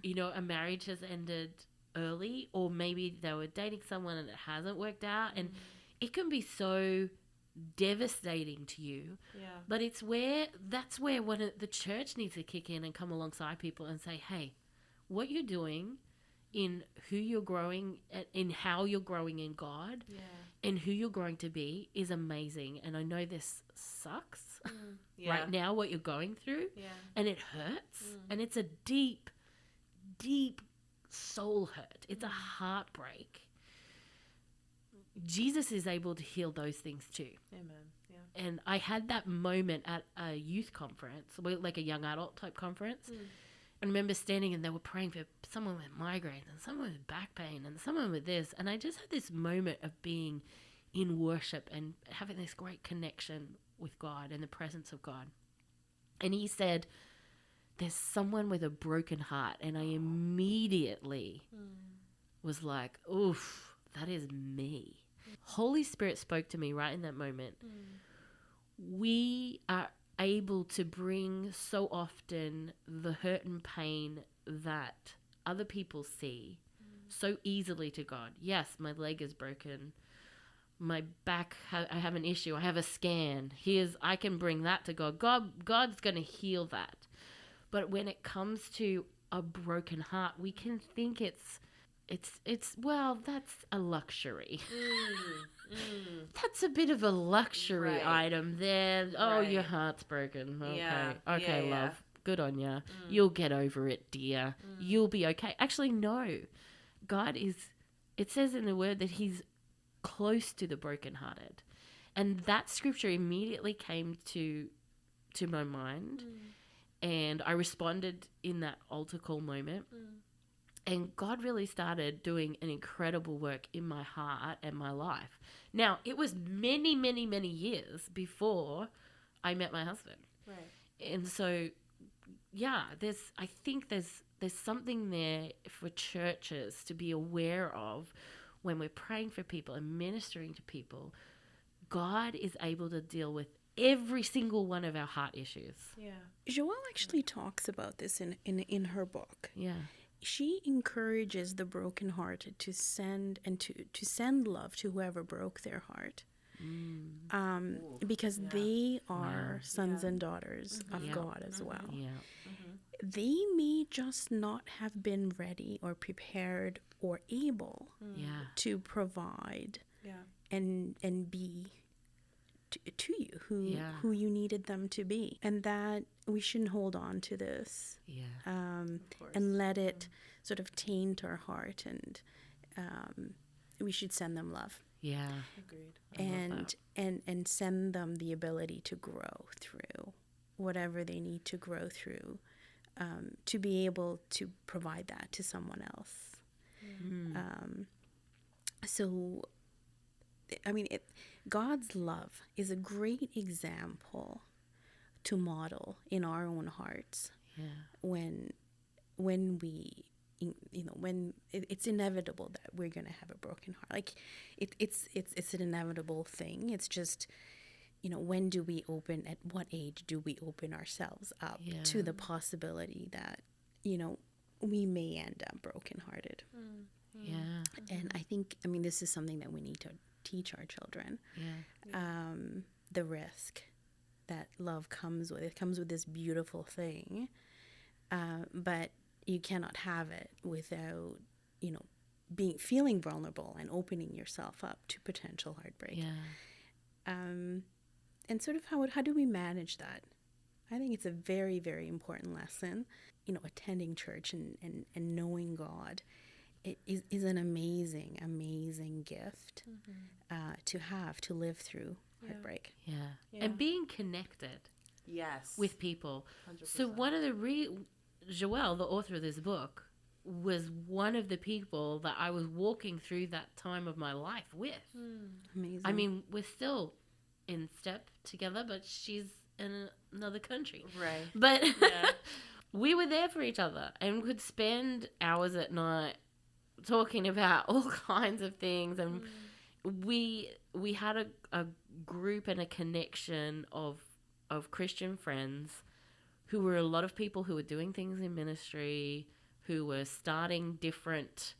you know, a marriage has ended early, or maybe they were dating someone and it hasn't worked out, and it can be so devastating to you. But that's where the church needs to kick in and come alongside people and say, hey, what you're doing in who you're growing, in how you're growing in God and who you're growing to be is amazing. And I know this sucks right now, what you're going through, and it hurts, and it's a deep soul hurt. It's a heartbreak. Jesus is able to heal those things too. Amen. Yeah. And I had that moment at a youth conference, like a young adult type conference. I remember standing and they were praying for someone with migraines and someone with back pain and someone with this. And I just had this moment of being in worship and having this great connection with God and the presence of God. And he said, there's someone with a broken heart. And I immediately was like, oof, that is me. Holy Spirit spoke to me right in that moment. We are able to bring so often the hurt and pain that other people see so easily to God. Yes, my leg is broken. My back, I have an issue. I have a scan. I can bring that to God. God's going to heal that. But when it comes to a broken heart, we can think it's well, that's a luxury. That's a bit of a luxury item there. Oh, your heart's broken. Okay, love. Good on ya. You'll get over it, dear. You'll be okay. Actually, no. God it says in the word that he's close to the brokenhearted. And that scripture immediately came to my mind. And I responded in that altar call moment. And God really started doing an incredible work in my heart and my life. Now, it was many, many, many years before I met my husband. Right. And so, I think there's there's something there for churches to be aware of when we're praying for people and ministering to people. God is able to deal with every single one of our heart issues. Yeah. Joelle actually talks about this in her book. Yeah. She encourages the brokenhearted to send and to send love to whoever broke their heart. Because they are sons and daughters of Yeah. God as well. Yeah. They may just not have been ready or prepared or able Yeah. to provide Yeah. and be to you who you needed them to be, and that we shouldn't hold on to this Yeah. and let it sort of taint our heart, and we should send them love. Yeah. Agreed. And send them the ability to grow through whatever they need to grow through, to be able to provide that to someone else. So, I mean, God's love is a great example to model in our own hearts Yeah. when we, when it's inevitable that we're going to have a broken heart. Like it's an inevitable thing. It's just, when do we open, at what age do we open ourselves up to the possibility that, we may end up brokenhearted. Yeah. And I think, this is something that we need to teach our children. Yeah. The risk that love comes with. It comes with this beautiful thing, but you cannot have it without, feeling vulnerable and opening yourself up to potential heartbreak. Yeah. And sort of how do we manage that? I think it's a very, very important lesson. Attending church and knowing God, it is an amazing, amazing gift to live through heartbreak. Yeah. Yeah. And being connected Yes. with people. 100%. So one of the Joelle, the author of this book, was one of the people that I was walking through that time of my life with. Amazing. I mean, we're still in step together, but she's in another country. Right. But Yeah. we were there for each other and could spend hours at night talking about all kinds of things. And we had a group and a connection of Christian friends who were a lot of people who were doing things in ministry, who were starting different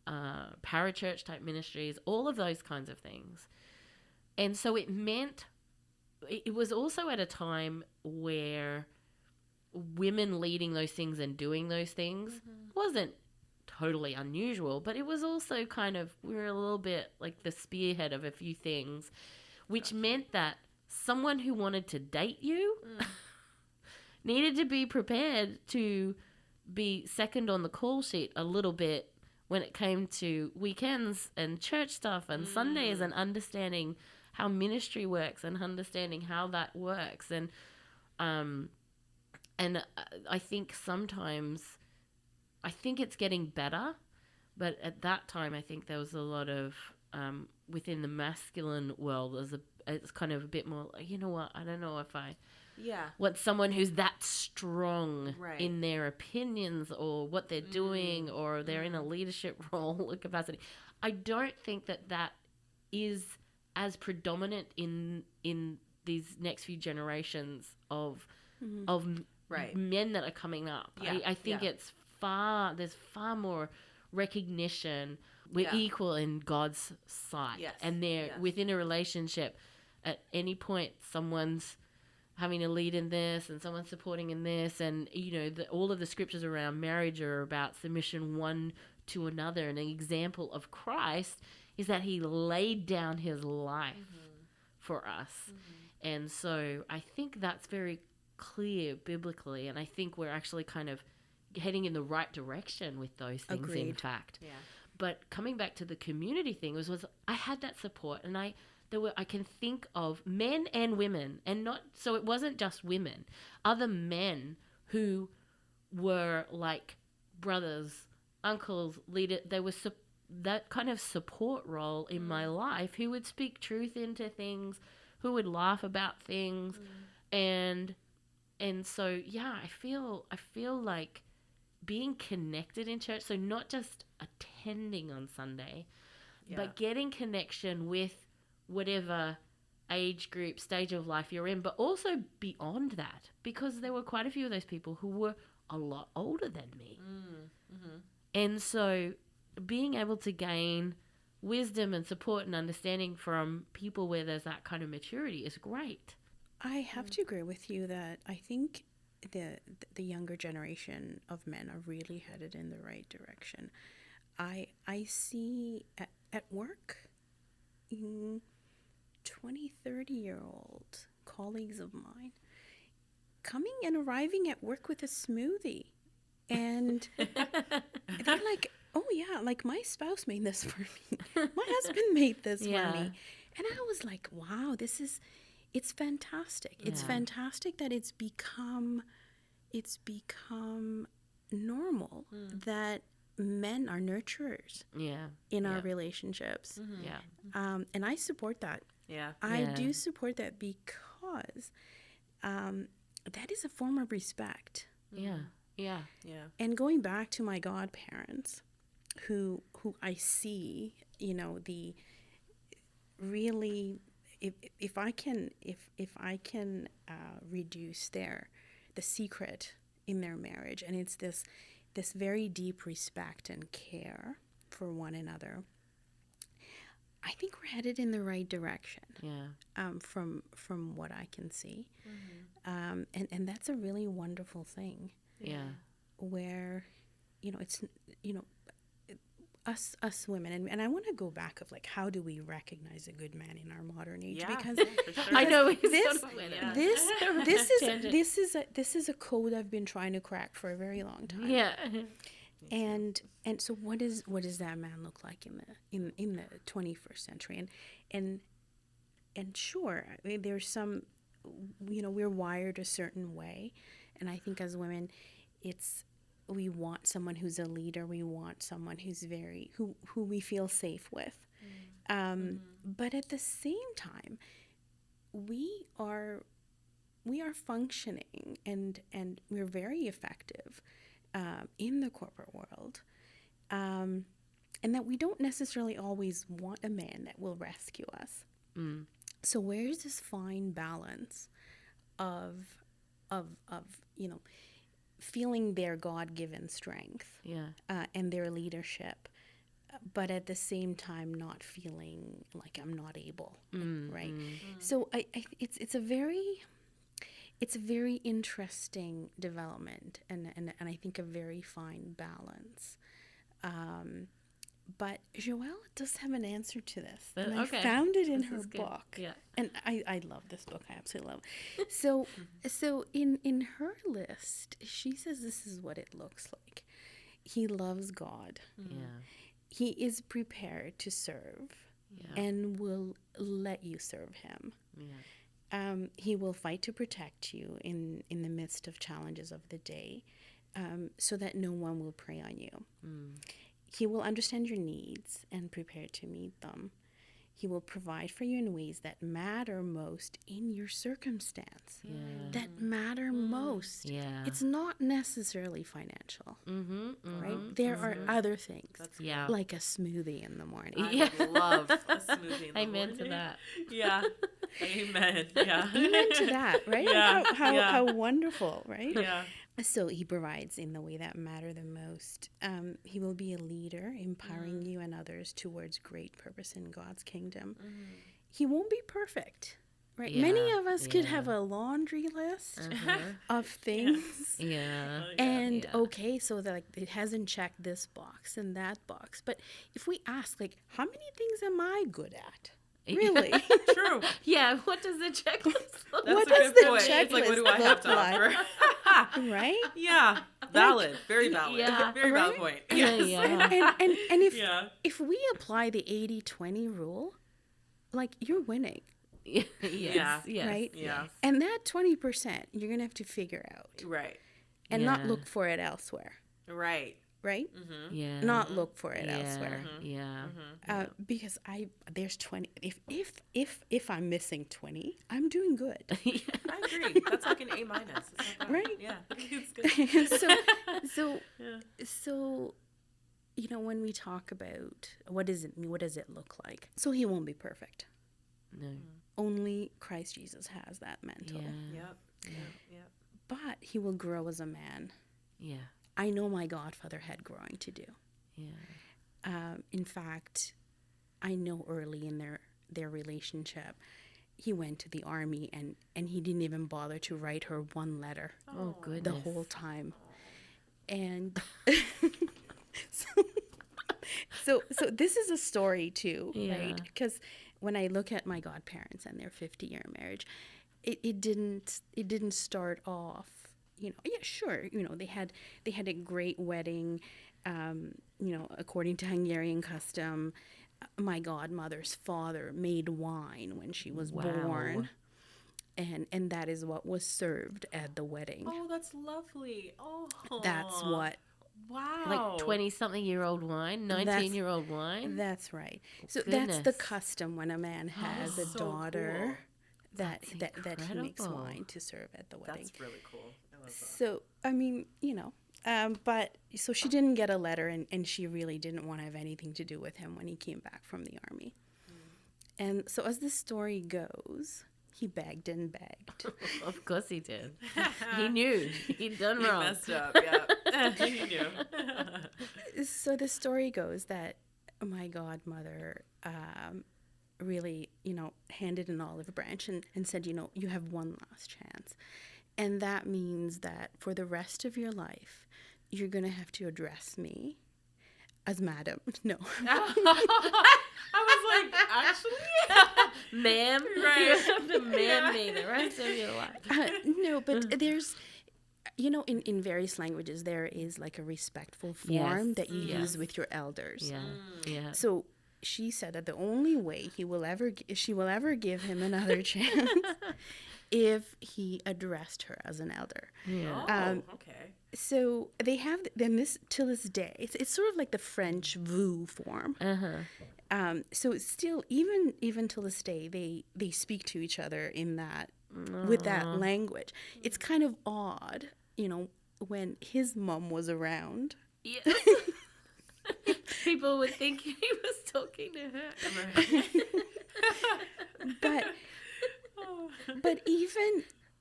parachurch type ministries, all of those kinds of things. And so it was also at a time where women leading those things and doing those things wasn't totally unusual, but it was also kind of, we were a little bit like the spearhead of a few things, which meant that someone who wanted to date you needed to be prepared to be second on the call sheet a little bit when it came to weekends and church stuff and Sundays, and understanding how ministry works and understanding how that works. And I think sometimes, I think it's getting better, but at that time I think there was a lot of within the masculine world, it's kind of a bit more, I don't know if I want someone who's that strong in their opinions or what they're doing, or they're in a leadership role or capacity. I don't think that is as predominant in these next few generations of men that are coming up. I think there's far more recognition. We're equal in God's sight. Yes. And they're within a relationship. At any point, someone's having a lead in this and someone's supporting in this. And, all of the scriptures around marriage are about submission one to another. And an example of Christ is that he laid down his life for us. And so I think that's very clear biblically. And I think we're actually kind of heading in the right direction with those things. Agreed. In fact. Yeah. But coming back to the community thing was I had that support, and I can think of men and women, and not, so it wasn't just women, other men who were like brothers, uncles, leader. They were that kind of support role in my life, who would speak truth into things, who would laugh about things, and so I feel like being connected in church. So not just attending on Sunday, Yeah. but getting connection with whatever age group, stage of life you're in, but also beyond that, because there were quite a few of those people who were a lot older than me. And so being able to gain wisdom and support and understanding from people where there's that kind of maturity is great. I have to agree with you that I think the younger generation of men are really headed in the right direction. I see at work 20, 30-year-old colleagues of mine coming and arriving at work with a smoothie. And they're like, oh yeah, like my spouse made this for me. My husband made this for me. And I was like, wow, it's fantastic. It's fantastic that it's become normal that men are nurturers in our relationships. And I support that. I do support that because that is a form of respect. And going back to my godparents, who I see, the really, if I can reduce the secret in their marriage, and it's this very deep respect and care for one another, I think we're headed in the right direction. From what I can see, and that's a really wonderful thing. Where, it's us women, and I want to go back of like, how do we recognize a good man in our modern age? Because I know this is a code I've been trying to crack for a very long time. And so what does that man look like in the 21st century? And sure, I mean, there's some, we're wired a certain way, and I think as women, we want someone who's a leader. We want someone who's who we feel safe with. But at the same time, we are functioning and we're very effective in the corporate world, and that we don't necessarily always want a man that will rescue us. So where's this fine balance of feeling their God-given strength and their leadership, but at the same time not feeling like I'm not able, right? So it's a very interesting development, and I think a very fine balance. But Joelle does have an answer to this, and I found it in her book. And I love this book. I absolutely love it. So in her list, she says this is what it looks like. He loves God. He is prepared to serve and will let you serve him. He will fight to protect you in the midst of challenges of the day, so that no one will prey on you. He will understand your needs and prepare to meet them. He will provide for you in ways that matter most in your circumstance. That matter most. It's not necessarily financial, right? There are other things, like a smoothie in the morning. I would love a smoothie in the Amen morning. to that. Amen. Amen to that, right? How wonderful, right? So he provides in the way that matter the most. He will be a leader, empowering you and others towards great purpose in God's kingdom. He won't be perfect, right? Many of us could have a laundry list of things. And okay, so that like, it hasn't checked this box and that box. But if we ask, like, how many things am I good at? Really? True. What does the checklist look That's like? What does the checklist It's like, what do I have to offer? Right? Valid. Very valid. Very valid point. Yes. And if we apply the 80-20 rule, like, you're winning. Yes. Right? Yes. And that 20% you're going to have to figure out. Right. And not look for it elsewhere. Right. Right? Not look for it elsewhere. Because there's 20. If I'm missing 20, I'm doing good. I agree. That's like an A-. It's not bad. Right? Yeah. It's good. So, Yeah. so when we talk about what does it look like? So he won't be perfect. No. Only Christ Jesus has that mental. Yeah. Yep. Yep. Yep. But he will grow as a man. Yeah. I know my godfather had growing to do. Yeah. In fact, I know early in their relationship, he went to the army and he didn't even bother to write her one letter Oh, the goodness. whole time. And so this is a story too, Yeah. right? Because when I look at my godparents and their 50-year marriage, it didn't start off, yeah, sure, they had a great wedding, according to Hungarian custom. My godmother's father made wine when she was born, and that is what was served at the wedding. Oh, that's lovely. Oh, That's what. Wow. Like 20-something-year-old wine, 19-year-old wine. That's right. So Goodness. that's the custom when a man has a so daughter, that That's he makes incredible. wine to serve at the wedding. That's really cool. I love that. So I mean, but so she didn't get a letter, and she really didn't want to have anything to do with him when he came back from the army. And so as the story goes, he begged and begged. Of course he did. He knew he'd done He wrong. messed up. Yeah. He knew. So the story goes that my godmother really, handed an olive branch and said, you have one last chance. And that means that for the rest of your life, you're going to have to address me as madam. No. I was like, actually? Ma'am, Right. you have to man me the rest of your life. No, but there's, in various languages, there is like a respectful form Yes. that you Yes. use with your elders. Yeah, yeah. So she said that the only way she will ever give him another chance if he addressed her as an elder. Yeah. Oh, okay. So they have then this till this day. It's sort of like the French vous form. So it's still even till this day they speak to each other in that with that language. It's kind of odd, when his mom was around. Yes. People would think he was talking to her. But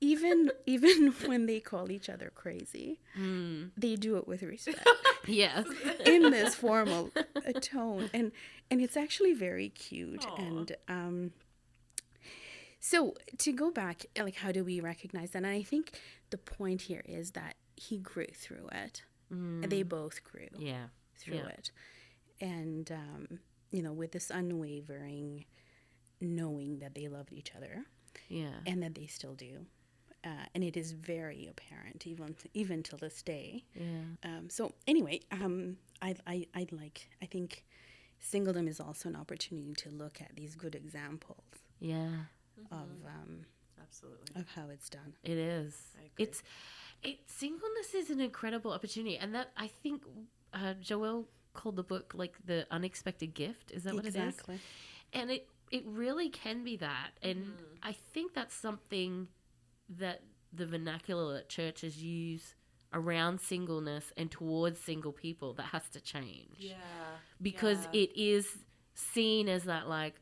even when they call each other crazy, they do it with respect Yes. in this formal tone, and it's actually very cute. Aw. And so to go back, like, how do we recognize that? And I think the point here is that he grew through it. They both grew Yeah. through Yeah. it, and with this unwavering knowing that they loved each other. Yeah. And that they still do, and it is very apparent even till this day. Yeah. So anyway, I think singledom is also an opportunity to look at these good examples Yeah. Absolutely. of how it's done. It is. I agree. Singleness is an incredible opportunity, and that I think Joelle called the book like the unexpected gift. Is that what it is? Exactly. And it really can be that, and I think that's something that the vernacular that churches use around singleness and towards single people that has to change. Yeah. Because yeah. it is seen as that, like,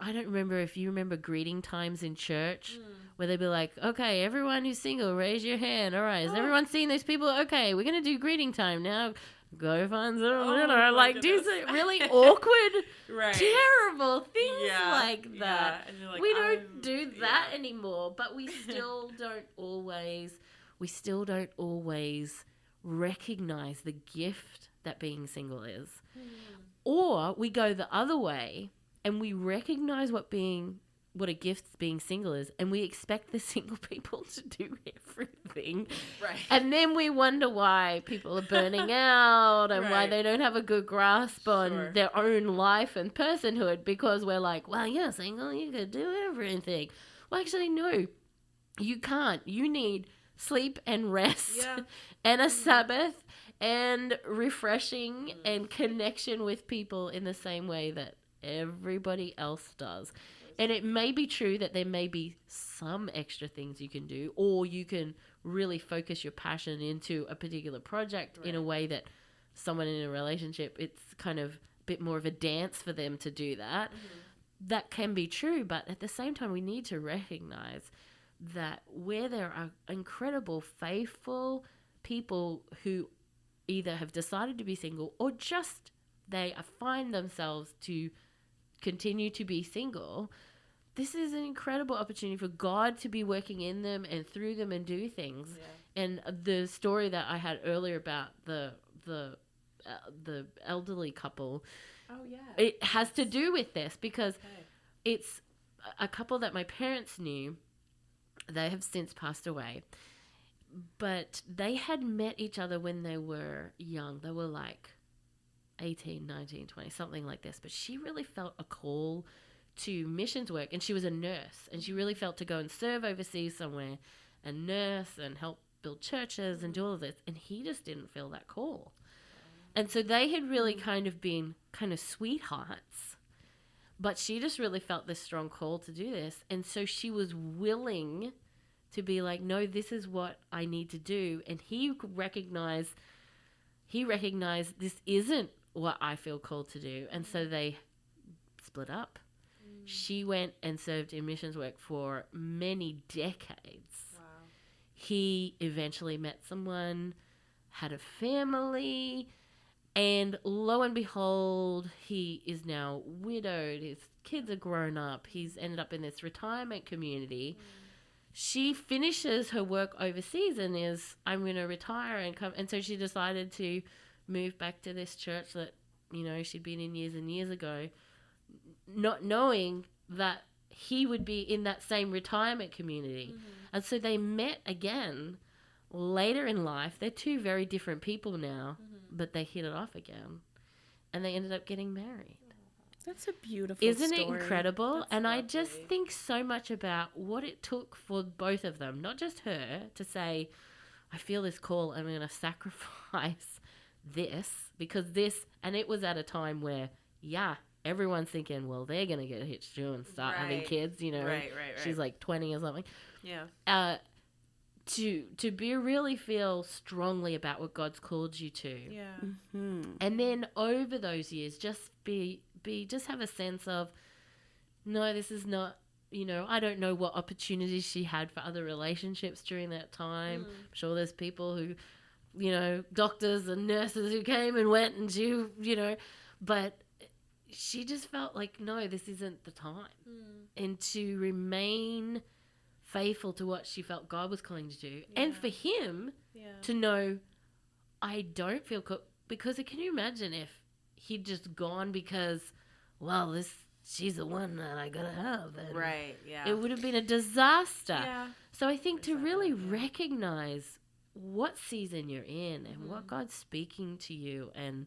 I don't remember if you remember greeting times in church where they'd be like, okay, everyone who's single, raise your hand. All right, has everyone seen those people? Okay, we're going to do greeting time now. Go find some, my like, do goodness. some really awkward, Right. terrible things Yeah, like yeah. that. And you're like, We don't I'm- do that anymore, but we still don't always recognize the gift that being single is. Or we go the other way and we recognize what a gift being single is, and we expect the single people to do everything. Right. And then we wonder why people are burning out and why Right. they don't have a good grasp on Sure. their own life and personhood, because we're like, well, you're single, you could do everything. Well, actually, no, you can't. You need sleep and rest Yeah. and a Sabbath and refreshing and connection with people in the same way that everybody else does. And it may be true that there may be some extra things you can do, or you can really focus your passion into a particular project in a way that someone in a relationship, it's kind of a bit more of a dance for them to do that. That can be true, but at the same time, we need to recognize that where there are incredible, faithful people who either have decided to be single or just they find themselves to continue to be single, this is an incredible opportunity for God to be working in them and through them and do things. And the story that I had earlier about the elderly couple, it has to do with this because it's a couple that my parents knew. They have since passed away, but they had met each other when they were young. They were like 18, 19, 20, something like this. But she really felt a call to missions work, and she was a nurse, and she really felt to go and serve overseas somewhere and nurse and help build churches and do all of this. And he just didn't feel that call. And so they had really kind of been kind of sweethearts, but she just really felt this strong call to do this. And so she was willing to be like, no, this is what I need to do. And he recognized this isn't what I feel called to do. And so they split up. She went and served in missions work for many decades. He eventually met someone, had a family, and lo and behold, he is now widowed. His kids are grown up. He's ended up in this retirement community. She finishes her work overseas and is, I'm going to retire and come. And so she decided to move back to this church that, she'd been in years and years ago, not knowing that he would be in that same retirement community. And so they met again later in life. They're two very different people now, but they hit it off again. And they ended up getting married. That's a beautiful Isn't story. it incredible? That's and lovely. I just think so much about what it took for both of them, not just her, to say, I feel this call and I'm going to sacrifice this because this, and it was at a time where, everyone's thinking, well, they're going to get hitched too and start having kids, Right. She's like 20 or something. Yeah. To really feel strongly about what God's called you to. Yeah. And then over those years, just just have a sense of, no, this is not, I don't know what opportunities she had for other relationships during that time. I'm sure there's people who, doctors and nurses who came and went and she, but she just felt like, no, this isn't the time. And to remain faithful to what she felt God was calling to do. And for him to know, I don't feel because can you imagine if he'd just gone because, well, she's the one that I gotta have. And it would have been a disaster. So I think to really recognize what season you're in and what God's speaking to you and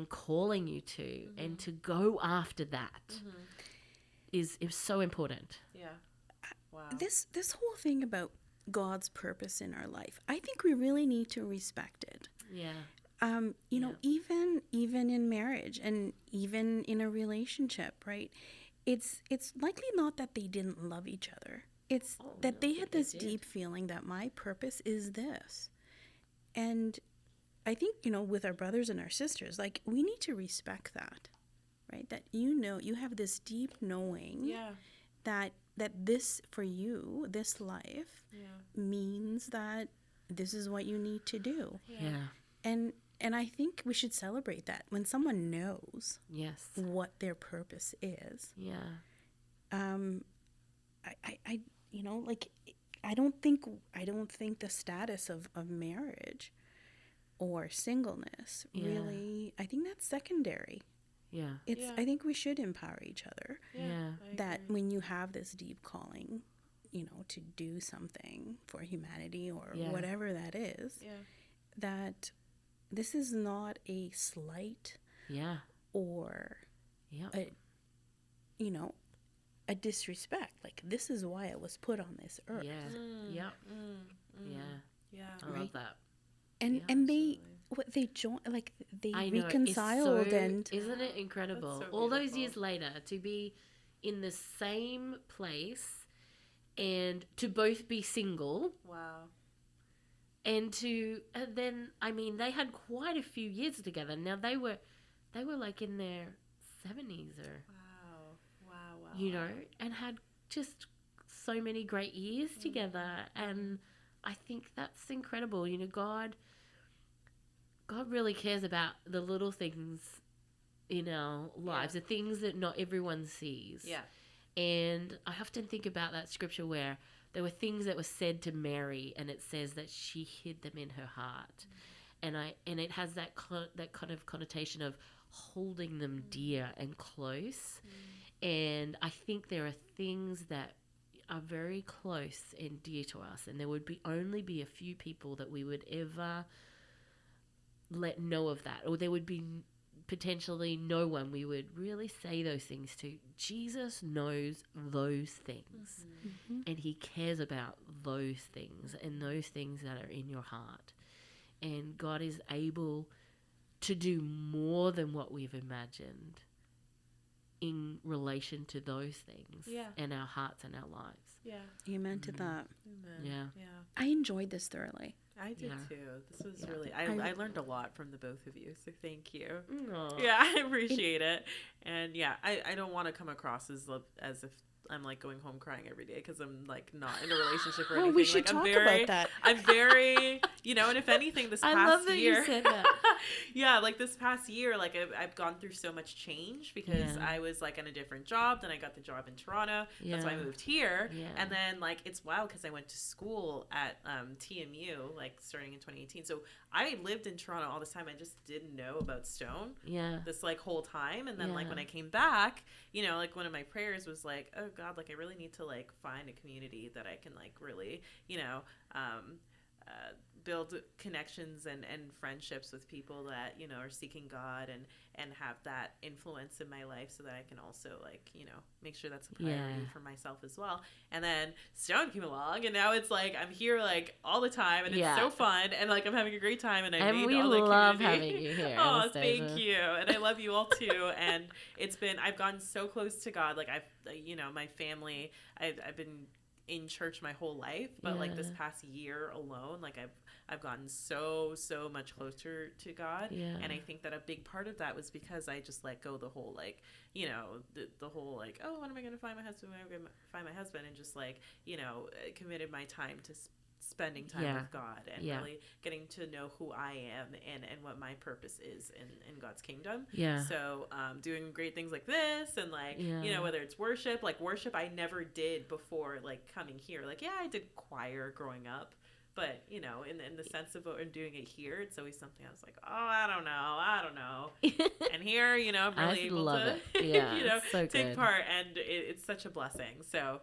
calling you to and to go after that is so important. Wow. This whole thing about God's purpose in our life, I think we really need to respect it. Even in marriage and even in a relationship, right? It's likely not that they didn't love each other. It's that they had this deep feeling that my purpose is this. And I think, with our brothers and our sisters, like, we need to respect that, right? That, you have this deep knowing that this, for you, this life means that this is what you need to do. And I think we should celebrate that when someone knows what their purpose is. I don't think the status of marriage or singleness really, I think that's secondary. I think we should empower each other. That when you have this deep calling, to do something for humanity or whatever that is, that this is not a slight or a disrespect. Like, this is why I was put on this earth. I love that. And they joined, like, they reconciled, and isn't it incredible? So all those beautiful. years later to be in the same place and to both be single. Wow. And then, I mean, they had quite a few years together. Now they were like in their 70s or, Wow. you know, and had just so many great years together. And I think that's incredible. You know, God really cares about the little things in our lives, the things that not everyone sees. Yeah. And I often think about that scripture where there were things that were said to Mary, and it says that she hid them in her heart. And it has that kind of connotation of holding them dear and close. And I think there are things that are very close and dear to us, and there would only be a few people that we would ever let know of that, or there would be potentially no one we would really say those things to. Jesus knows those things, and he cares about those things and those things that are in your heart. And God is able to do more than what we've imagined in relation to those things and our hearts and our lives. Yeah. Amen to that. Amen. Yeah. I enjoyed this thoroughly. I did too. This was really, I learned a lot from the both of you, so thank you. Aww. Yeah, I appreciate it. And yeah, I don't want to come across as if I'm like going home crying every day because I'm like not in a relationship or anything. We should like, talk about that. I'm very, you know, and if anything, this past year. I love that you said that. Yeah, like this past year, like I've gone through so much change because I was like in a different job. Then I got the job in Toronto. That's why I moved here. Yeah. And then like it's wild because I went to school at TMU like starting in 2018. So I lived in Toronto all this time. I just didn't know about Stone. Yeah. This like whole time, and then like when I came back, you know, like one of my prayers was like, oh God, like I really need to like find a community that I can like really, you know, build connections and friendships with people that, you know, are seeking God and have that influence in my life so that I can also like, you know, make sure that's a priority for myself as well. And then Stone came along and now it's like I'm here like all the time and it's so fun and like I'm having a great time and we love having you here. Oh, thank you. And I love you all too. And I've gotten so close to God. Like you know, my family, I've been in church my whole life, but like this past year alone, like I've gotten so much closer to God. And I think that a big part of that was because I just let go the whole like, you know, the whole like, oh, when am I going to find my husband? When am I going to find my husband? And just like, you know, committed my time to spending time with God and really getting to know who I am and what my purpose is in God's kingdom. So doing great things like this and like, you know, whether it's worship I never did before like coming here. Like, I did choir growing up. But, you know, in the sense of doing it here, it's always something I was like, oh, I don't know. And here, you know, I'm really able to, you know, take part. And it's such a blessing. So,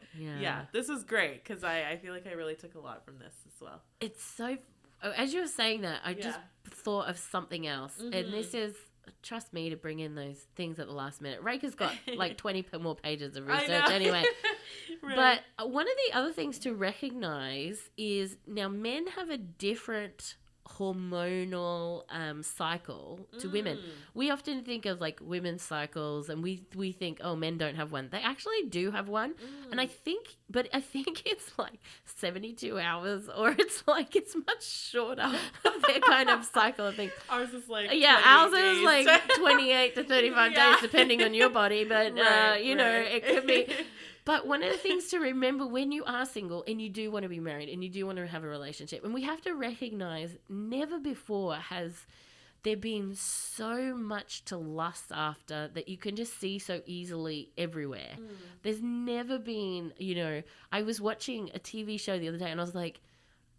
this is great because I feel like I really took a lot from this as well. It's so, as you were saying that, I just thought of something else. And this is, trust me to bring in those things at the last minute. Raka's got like 20 more pages of research anyway. Right. But one of the other things to recognize is now men have a different hormonal cycle to women. We often think of like women's cycles and we think, oh, men don't have one. They actually do have one. And I think it's like 72 hours or it's much shorter of their kind of cycle. I think ours is like ours is like 28 to 35 days depending on your body, but you know, it could be. But one of the things to remember when you are single and you do want to be married and you do want to have a relationship, and we have to recognize never before has there been so much to lust after that you can just see so easily everywhere. There's never been, you know, I was watching a TV show the other day and I was like,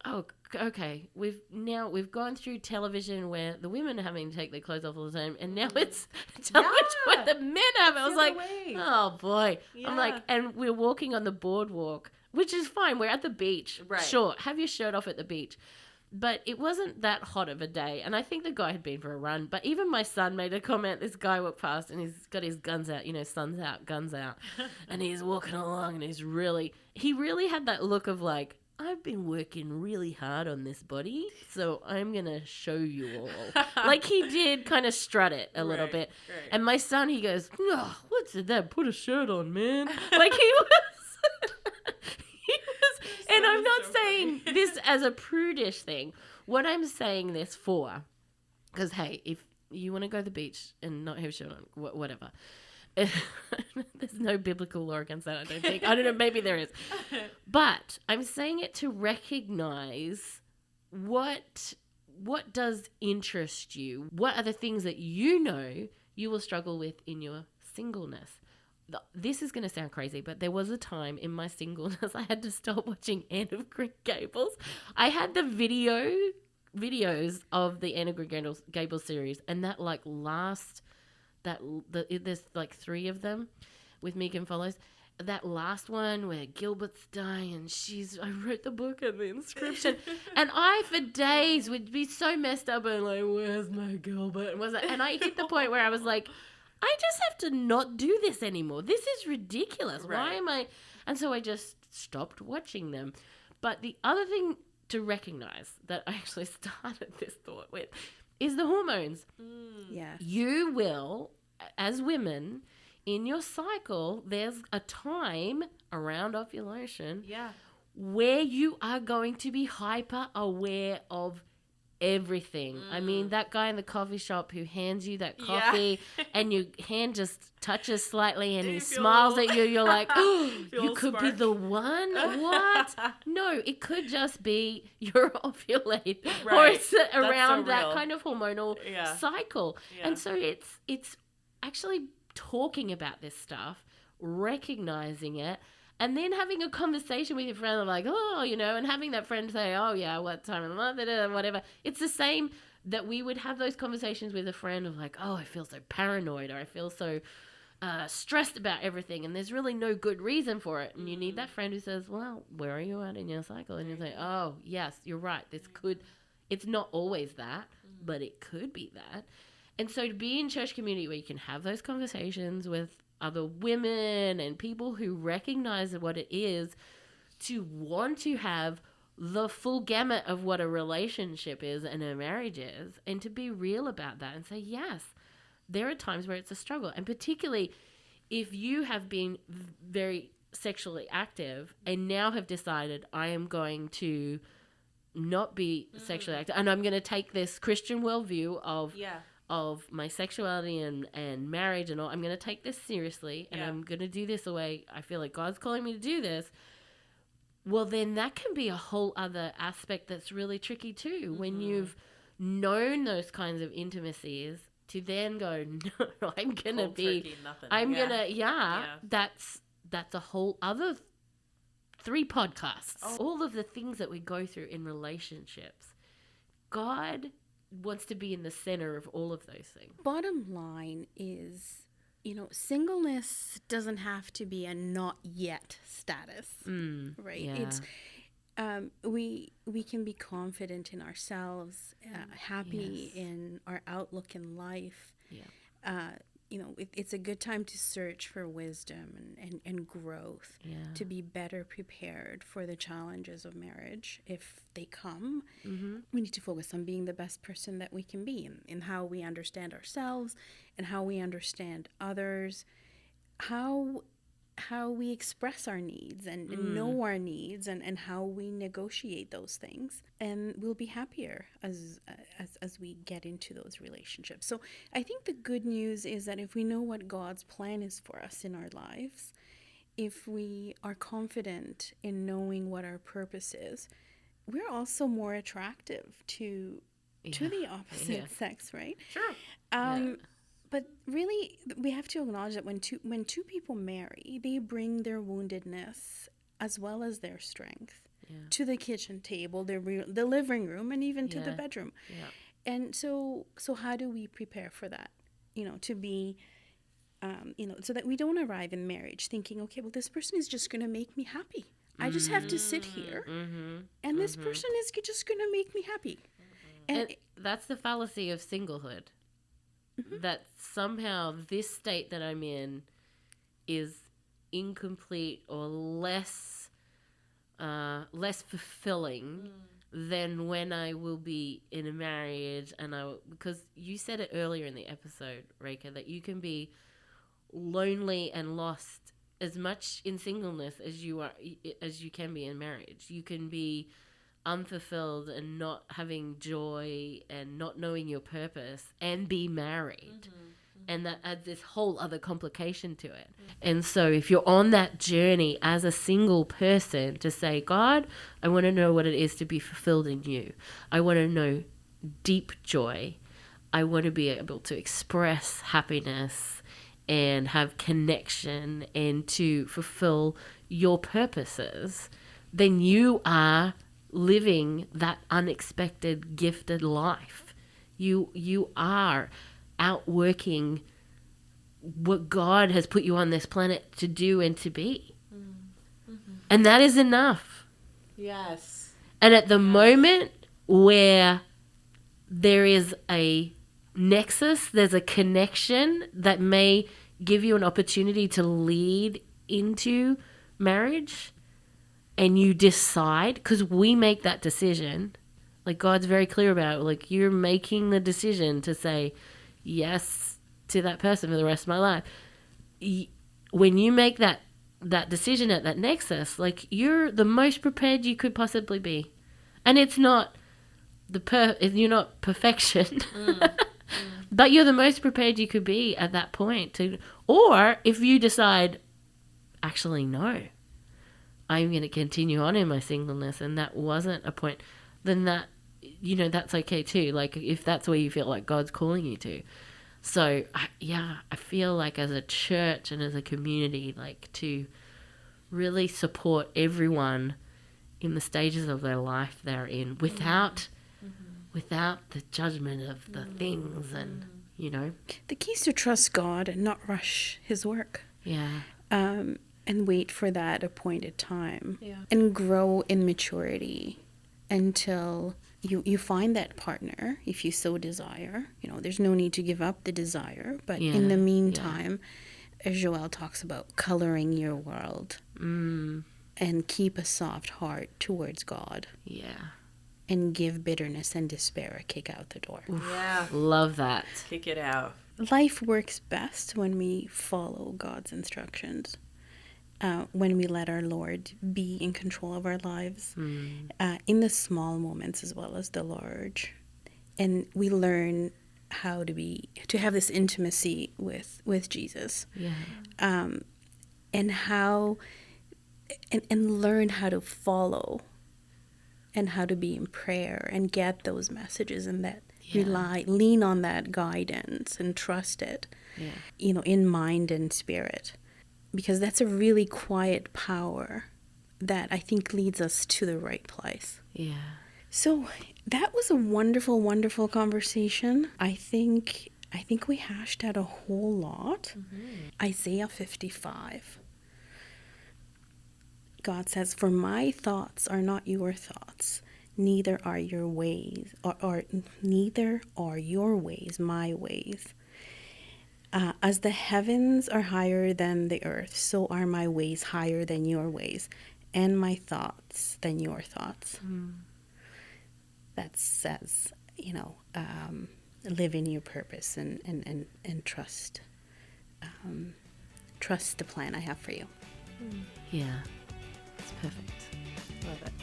oh, okay, we've gone through television where the women are having to take their clothes off all the time, and now it's television where the men have it. I was like, oh boy. I'm like, and we're walking on the boardwalk, which is fine. We're at the beach. Right. Sure, have your shirt off at the beach. But it wasn't that hot of a day, and I think the guy had been for a run. But even my son made a comment. This guy walked past, and he's got his guns out, you know, sun's out, guns out. And he's walking along, and he really had that look of like, I've been working really hard on this body, so I'm going to show you all. Like he did kind of strut it a little bit. Right. And my son, he goes, oh, what's that? Put a shirt on, man. Like he was, and I'm not saying saying this as a prudish thing. What I'm saying this for, because, hey, if you want to go to the beach and not have shirt on, whatever. There's no biblical law against that, I don't think. I don't know, maybe there is. But I'm saying it to recognize what does interest you. What are the things that you know you will struggle with in your singleness? This is going to sound crazy, but there was a time in my singleness I had to stop watching Anne of Green Gables. I had the videos of the Anne of Green Gables series, and that like there's like 3 of them with Megan Follows. That last one where Gilbert's dying and I wrote the book and the inscription, and I for days would be so messed up and like, where's my Gilbert? And I hit the point where I was like, I just have to not do this anymore. This is ridiculous. Right. Why am I? And so I just stopped watching them. But the other thing to recognize that I actually started this thought with is the hormones. Yes. You will, as women, in your cycle, there's a time around ovulation where you are going to be hyper aware of everything. I mean, that guy in the coffee shop who hands you that coffee and your hand just touches slightly and he smiles at you, you're like, oh, you could be the one? What? No, it could just be you're ovulating. Right. Or it's around that kind of hormonal cycle. Yeah. And so it's actually talking about this stuff, recognizing it, and then having a conversation with your friend like, oh, and having that friend say, oh, yeah, what time of the month, whatever. It's the same that we would have those conversations with a friend of like, oh, I feel so paranoid, or I feel so stressed about everything, and there's really no good reason for it. And you need that friend who says, well, where are you at in your cycle? And you say, oh, yes, you're right. It's not always that, but it could be that. And so to be in church community where you can have those conversations with other women and people who recognize what it is to want to have the full gamut of what a relationship is and a marriage is, and to be real about that and say, yes, there are times where it's a struggle. And particularly if you have been very sexually active and now have decided I am going to not be sexually active and I'm going to take this Christian worldview of my sexuality and marriage and all, I'm going to take this seriously and I'm going to do this the way I feel like God's calling me to do this. Well, then that can be a whole other aspect that's really tricky too. When you've known those kinds of intimacies, to then go, no, I'm going to be, I'm going to, that's a whole other 3 podcasts. All of the things that we go through in relationships. God wants to be in the center of all of those things. Bottom line is, singleness doesn't have to be a not yet status, right? Yeah. It's we can be confident in ourselves, happy in our outlook in life. Yeah. It's a good time to search for wisdom and growth, to be better prepared for the challenges of marriage if they come. We need to focus on being the best person that we can be in how we understand ourselves and how we understand others, how we express our needs and know our needs and how we negotiate those things, and we'll be happier as we get into those relationships. So I think the good news is that if we know what God's plan is for us in our lives, if we are confident in knowing what our purpose is, we're also more attractive to the opposite sex, right? Sure. But really, we have to acknowledge that when two people marry, they bring their woundedness as well as their strength to the kitchen table, the living room, and even to the bedroom. Yeah. And so how do we prepare for that? To be, so that we don't arrive in marriage thinking, okay, well, this person is just going to make me happy. I just have to sit here, and this person is just going to make me happy. And that's the fallacy of singlehood. That somehow this state that I'm in is incomplete or less fulfilling than when I will be in a marriage, because you said it earlier in the episode, Reka, that you can be lonely and lost as much in singleness as you can be in marriage. You can be unfulfilled and not having joy and not knowing your purpose and be married. And that adds this whole other complication to it. And so if you're on that journey as a single person to say, God, I want to know what it is to be fulfilled in you. I want to know deep joy. I want to be able to express happiness and have connection and to fulfill your purposes, then you are living that unexpected, gifted life. You are outworking what God has put you on this planet to do and to be. And that is enough. Yes. And at the moment where there is a nexus, there's a connection that may give you an opportunity to lead into marriage, and you decide, because we make that decision, like God's very clear about it, like you're making the decision to say yes to that person for the rest of my life. When you make that decision at that nexus, like you're the most prepared you could possibly be. And it's not you're not perfection, but you're the most prepared you could be at that point. Or if you decide, actually, no, I'm going to continue on in my singleness, and that wasn't a point, then that's okay too. Like if that's where you feel like God's calling you to. So I feel like as a church and as a community, like to really support everyone in the stages of their life they're in without the judgment of the things, and The key is to trust God and not rush his work. Yeah. And wait for that appointed time. Yeah. And grow in maturity until you find that partner, if you so desire. There's no need to give up the desire. But in the meantime, as Joelle talks about, coloring your world. And keep a soft heart towards God. Yeah. And give bitterness and despair a kick out the door. Yeah. Love that. Kick it out. Life works best when we follow God's instructions. When we let our Lord be in control of our lives, in the small moments as well as the large, and we learn how to have this intimacy with Jesus, and how and learn how to follow, and how to be in prayer and get those messages, and that lean on that guidance and trust it, in mind and spirit. Because that's a really quiet power that I think leads us to the right place. Yeah. So that was a wonderful, wonderful conversation. I think we hashed out a whole lot. Isaiah 55. God says, "For my thoughts are not your thoughts, neither are your ways, or neither are your ways my ways. As the heavens are higher than the earth, so are my ways higher than your ways, and my thoughts than your thoughts." That says, live in your purpose and trust. Trust the plan I have for you. Yeah. It's perfect. Love it.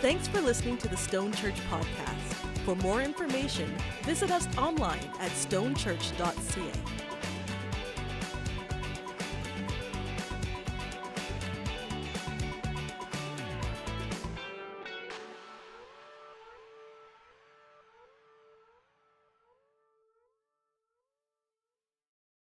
Thanks for listening to the Stone Church podcast. For more information, visit us online at stonechurch.ca.